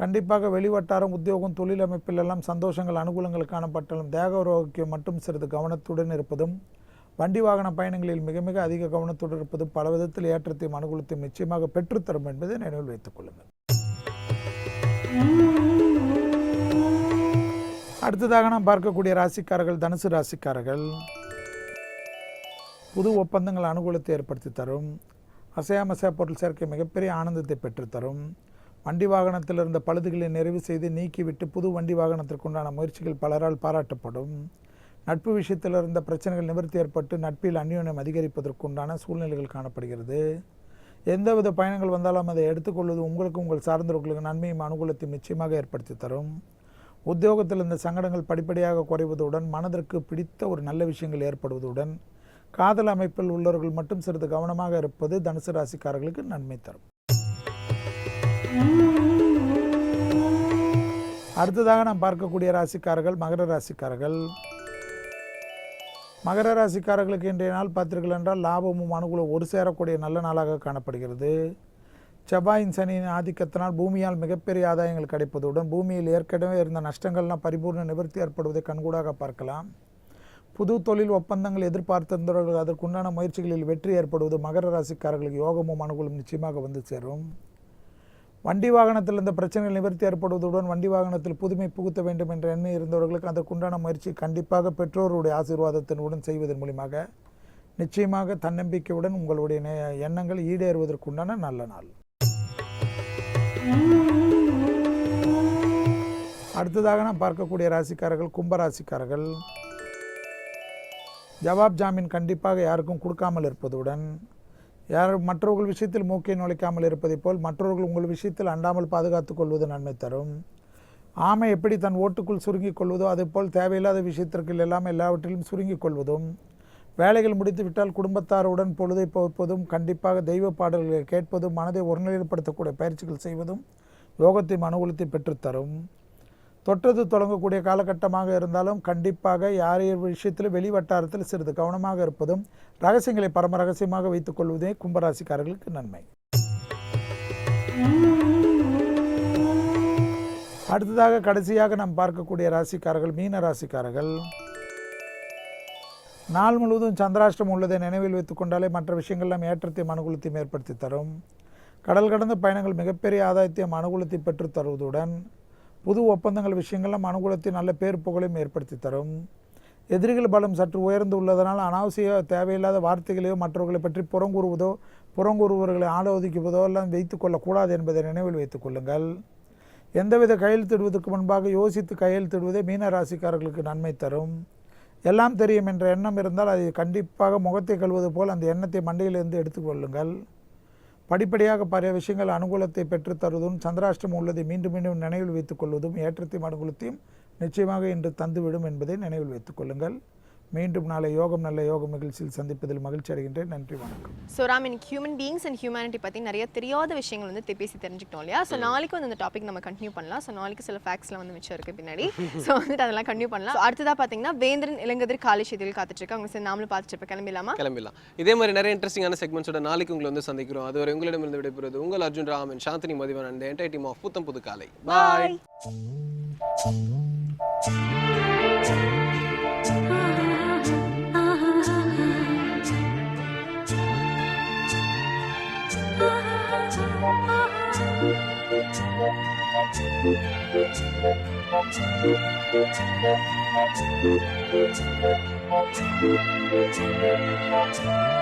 [SPEAKER 7] கண்டிப்பாக வெளிவட்டாரம், உத்தியோகம், தொழில் அமைப்பிலெல்லாம் சந்தோஷங்கள், அனுகூலங்கள் காணப்பட்டாலும் தேக ஆரோக்கியம் மட்டும் சிறிது கவனத்துடன் இருப்பதும், வண்டி வாகன பயணங்களில் மிக மிக அதிக கவனத்துடன் இருப்பதும் பல விதத்தில் ஏற்றத்தையும் அனுகூலத்தையும் நிச்சயமாக பெற்றுத்தரும் என்பதை நினைவில் வைத்துக் கொள்ளுங்கள். அடுத்ததாக நாம் பார்க்கக்கூடிய ராசிக்காரர்கள் தனுசு ராசிக்காரர்கள். புது ஒப்பந்தங்கள் அனுகூலத்தை ஏற்படுத்தி தரும். அசையாமசைய பொருள் சேர்க்கை மிகப்பெரிய ஆனந்தத்தை பெற்றுத்தரும். வண்டி வாகனத்தில் இருந்த பழுதுகளை நிறைவு செய்து நீக்கிவிட்டு புது வண்டி வாகனத்திற்குண்டான முயற்சிகள் பலரால் பாராட்டப்படும். நட்பு விஷயத்தில் இருந்த பிரச்சனைகள் நிவர்த்தி ஏற்பட்டு நட்பில் அந்யோன்யம் அதிகரிப்பதற்குண்டான சூழ்நிலைகள் காணப்படுகிறது. எந்தவித பயணங்கள் வந்தாலும் அதை எடுத்துக்கொள்வது உங்களுக்கு உங்கள் சார்ந்தவர்களுக்கு நன்மையும் அனுகூலத்தையும் நிச்சயமாக ஏற்படுத்தி தரும். உத்தியோகத்தில் இந்த சங்கடங்கள் படிப்படியாக குறைவதுடன் மனதிற்கு பிடித்த ஒரு நல்ல விஷயங்கள் ஏற்படுவதுடன் காதல் அமைப்பில் உள்ளவர்கள் மட்டும் சிறிது கவனமாக இருப்பது தனுசு ராசிக்காரர்களுக்கு நன்மை தரும். அடுத்ததாக நாம் பார்க்கக்கூடிய ராசிக்காரர்கள் மகர ராசிக்காரர்கள். மகர ராசிக்காரர்களுக்கு இன்றைய நாள் பார்த்தீர்கள் என்றால் லாபமும் அனுகூலம் ஒரு சேரக்கூடிய நல்ல நாளாக காணப்படுகிறது. செவ்வாயின் சனியின் ஆதிக்கத்தினால் பூமியால் மிகப்பெரிய ஆதாயங்கள் கிடைப்பதுடன் பூமியில் ஏற்கனவே இருந்த நஷ்டங்கள்லாம் பரிபூர்ண நிவர்த்தி ஏற்படுவதை கண்கூடாக பார்க்கலாம். புது தொழில் ஒப்பந்தங்கள் எதிர்பார்த்திருந்தவர்கள் அதற்குண்டான முயற்சிகளில் வெற்றி ஏற்படுவது மகர ராசிக்காரர்களுக்கு யோகமும் அனுகூலம் நிச்சயமாக வந்து சேரும். வண்டி வாகனத்தில் இருந்த பிரச்சனைகள் நிவர்த்தி ஏற்படுவதுடன் வண்டி வாகனத்தில் புதுமை புகுத்த வேண்டும் என்ற எண்ணம் இருந்தவர்களுக்கு அதற்குண்டான முயற்சி கண்டிப்பாக பெற்றோருடைய ஆசீர்வாதத்தினுடன் செய்வதன் மூலமாக நிச்சயமாக தன்னம்பிக்கையுடன் உங்களுடைய எண்ணங்கள் ஈடேறுவதற்குண்டான நல்ல நாள். அடுத்ததாக நாம் பார்க்கக்கூடிய ராசிக்காரர்கள் கும்பராசிக்காரர்கள். ஜவாப் ஜாமீன் கண்டிப்பாக யாருக்கும் கொடுக்காமல் இருப்பதுடன் மற்றவர்கள் விஷயத்தில் மூக்கை நுழைக்காமல் இருப்பதை போல் மற்றவர்கள் உங்கள் விஷயத்தில் அண்டாமல் பாதுகாத்துக் கொள்வது நன்மை தரும். ஆமை எப்படி தன் ஓட்டுக்குள் சுருங்கிக் கொள்வதோ அதேபோல் தேவையில்லாத விஷயத்திற்கு எல்லாவற்றிலும் சுருங்கிக் கொள்வதும், வேலைகள் முடித்து விட்டால் குடும்பத்தாருடன் பொழுதை போப்பதும், கண்டிப்பாக தெய்வ பாடல்களை கேட்பதும், மனதை ஒருநிலைப்படுத்தக்கூடிய பயிற்சிகள் செய்வதும் யோகத்தையும் அனுகூலத்தை பெற்றுத்தரும். தொட்டது தொடங்கக்கூடிய காலகட்டமாக இருந்தாலும் கண்டிப்பாக யாரைய விஷயத்தில் வெளிவட்டாரத்தில் சிறிது கவனமாக இருப்பதும், ரகசியங்களை பரம ரகசியமாக வைத்துக் கொள்வதே கும்பராசிக்காரர்களுக்கு நன்மை. அடுத்ததாக கடைசியாக நாம் பார்க்கக்கூடிய ராசிக்காரர்கள் மீன ராசிக்காரர்கள். நாள் முழுவதும் சந்திராஷ்டிரம் உள்ளதை நினைவில் வைத்துக் கொண்டாலே மற்ற விஷயங்கள்லாம் ஏற்றத்தையும் அனுகூலத்தையும் ஏற்படுத்தி தரும். கடல் கடந்த பயணங்கள் மிகப்பெரிய ஆதாயத்தையும் அனுகூலத்தை பெற்று தருவதுடன் புது ஒப்பந்தங்கள் விஷயங்கள்லாம் அனுகூலத்தை நல்ல பேர் புகழையும் ஏற்படுத்தி தரும். எதிரிகள் பலம் சற்று உயர்ந்து உள்ளதனால் அனாவசிய தேவையில்லாத வார்த்தைகளையோ மற்றவர்களை பற்றி புறங்கூறுவர்களை ஆட ஒதுக்குவதோ எல்லாம் வைத்துக் கொள்ளக்கூடாது என்பதை நினைவில் வைத்துக் கொள்ளுங்கள். எந்தவித கையெழுத்திடுவதற்கு முன்பாக யோசித்து கையெழுத்திடுவதே மீன ராசிக்காரர்களுக்கு நன்மை தரும். எல்லாம் தெரியும் என்ற எண்ணம் இருந்தால் அதை கண்டிப்பாக முகத்தை கழுவது போல் அந்த எண்ணத்தை மண்டையிலிருந்து எடுத்துக்கொள்ளுங்கள். படிப்படியாக பல விஷயங்கள் அனுகூலத்தை பெற்றுத் தருவதும், சந்திராஷ்டிரம் உள்ளதை மீண்டும் மீண்டும் நினைவில் வைத்துக் கொள்வதும் ஏற்றத்தையும் அனுகூலத்தையும் நிச்சயமாக இன்று தந்துவிடும் என்பதை நினைவில் வைத்துக் கொள்ளுங்கள். மீண்டும் நாளை யோகம் நல்ல யோகம் நிகழ்ச்சியில் சந்திப்பதில் மகிழ்ச்சி அடைகின்றேன். நன்றி, வணக்கம்.
[SPEAKER 2] ஸோ ராம், இன்னைக்கு ஹியூமன் பீயிங்ஸ் அண்ட் ஹியூமனிட்டி பற்றி நிறைய தெரியாத விஷயங்கள் பேசி தெரிஞ்சுக்கிட்டோம் இல்லையா? ஸோ நாளைக்கு அந்த டாபிக் நம்ம கண்டினியூ பண்ணலாம். ஸோ நாளைக்கு சில ஃபேக்ட்ஸ்லாம் மிச்சம் இருக்குது பின்னாடி. ஸோ அதெல்லாம் கண்டினியூ பண்ணலாம். அடுத்ததாக பார்த்தீங்கன்னா வேந்திரன் இளங்கதிர் காலை செய்தியில் காத்துட்ருக்கேன். அவங்க சரி நாமளும் பார்த்துட்டு கிளம்பிடலாம். இதே மாதிரி நிறைய இன்ட்ரெஸ்டிங்கான செக்மெண்ட்ஸோட நாளைக்கு உங்களை சந்திக்கிறோம். அதுவரை உங்களிடமிருந்து விடைபெறுவது உங்கள் Arjun Raman, Chandini Mathivan and entire team of Putham Pudhu காலை. பாய். Thank you.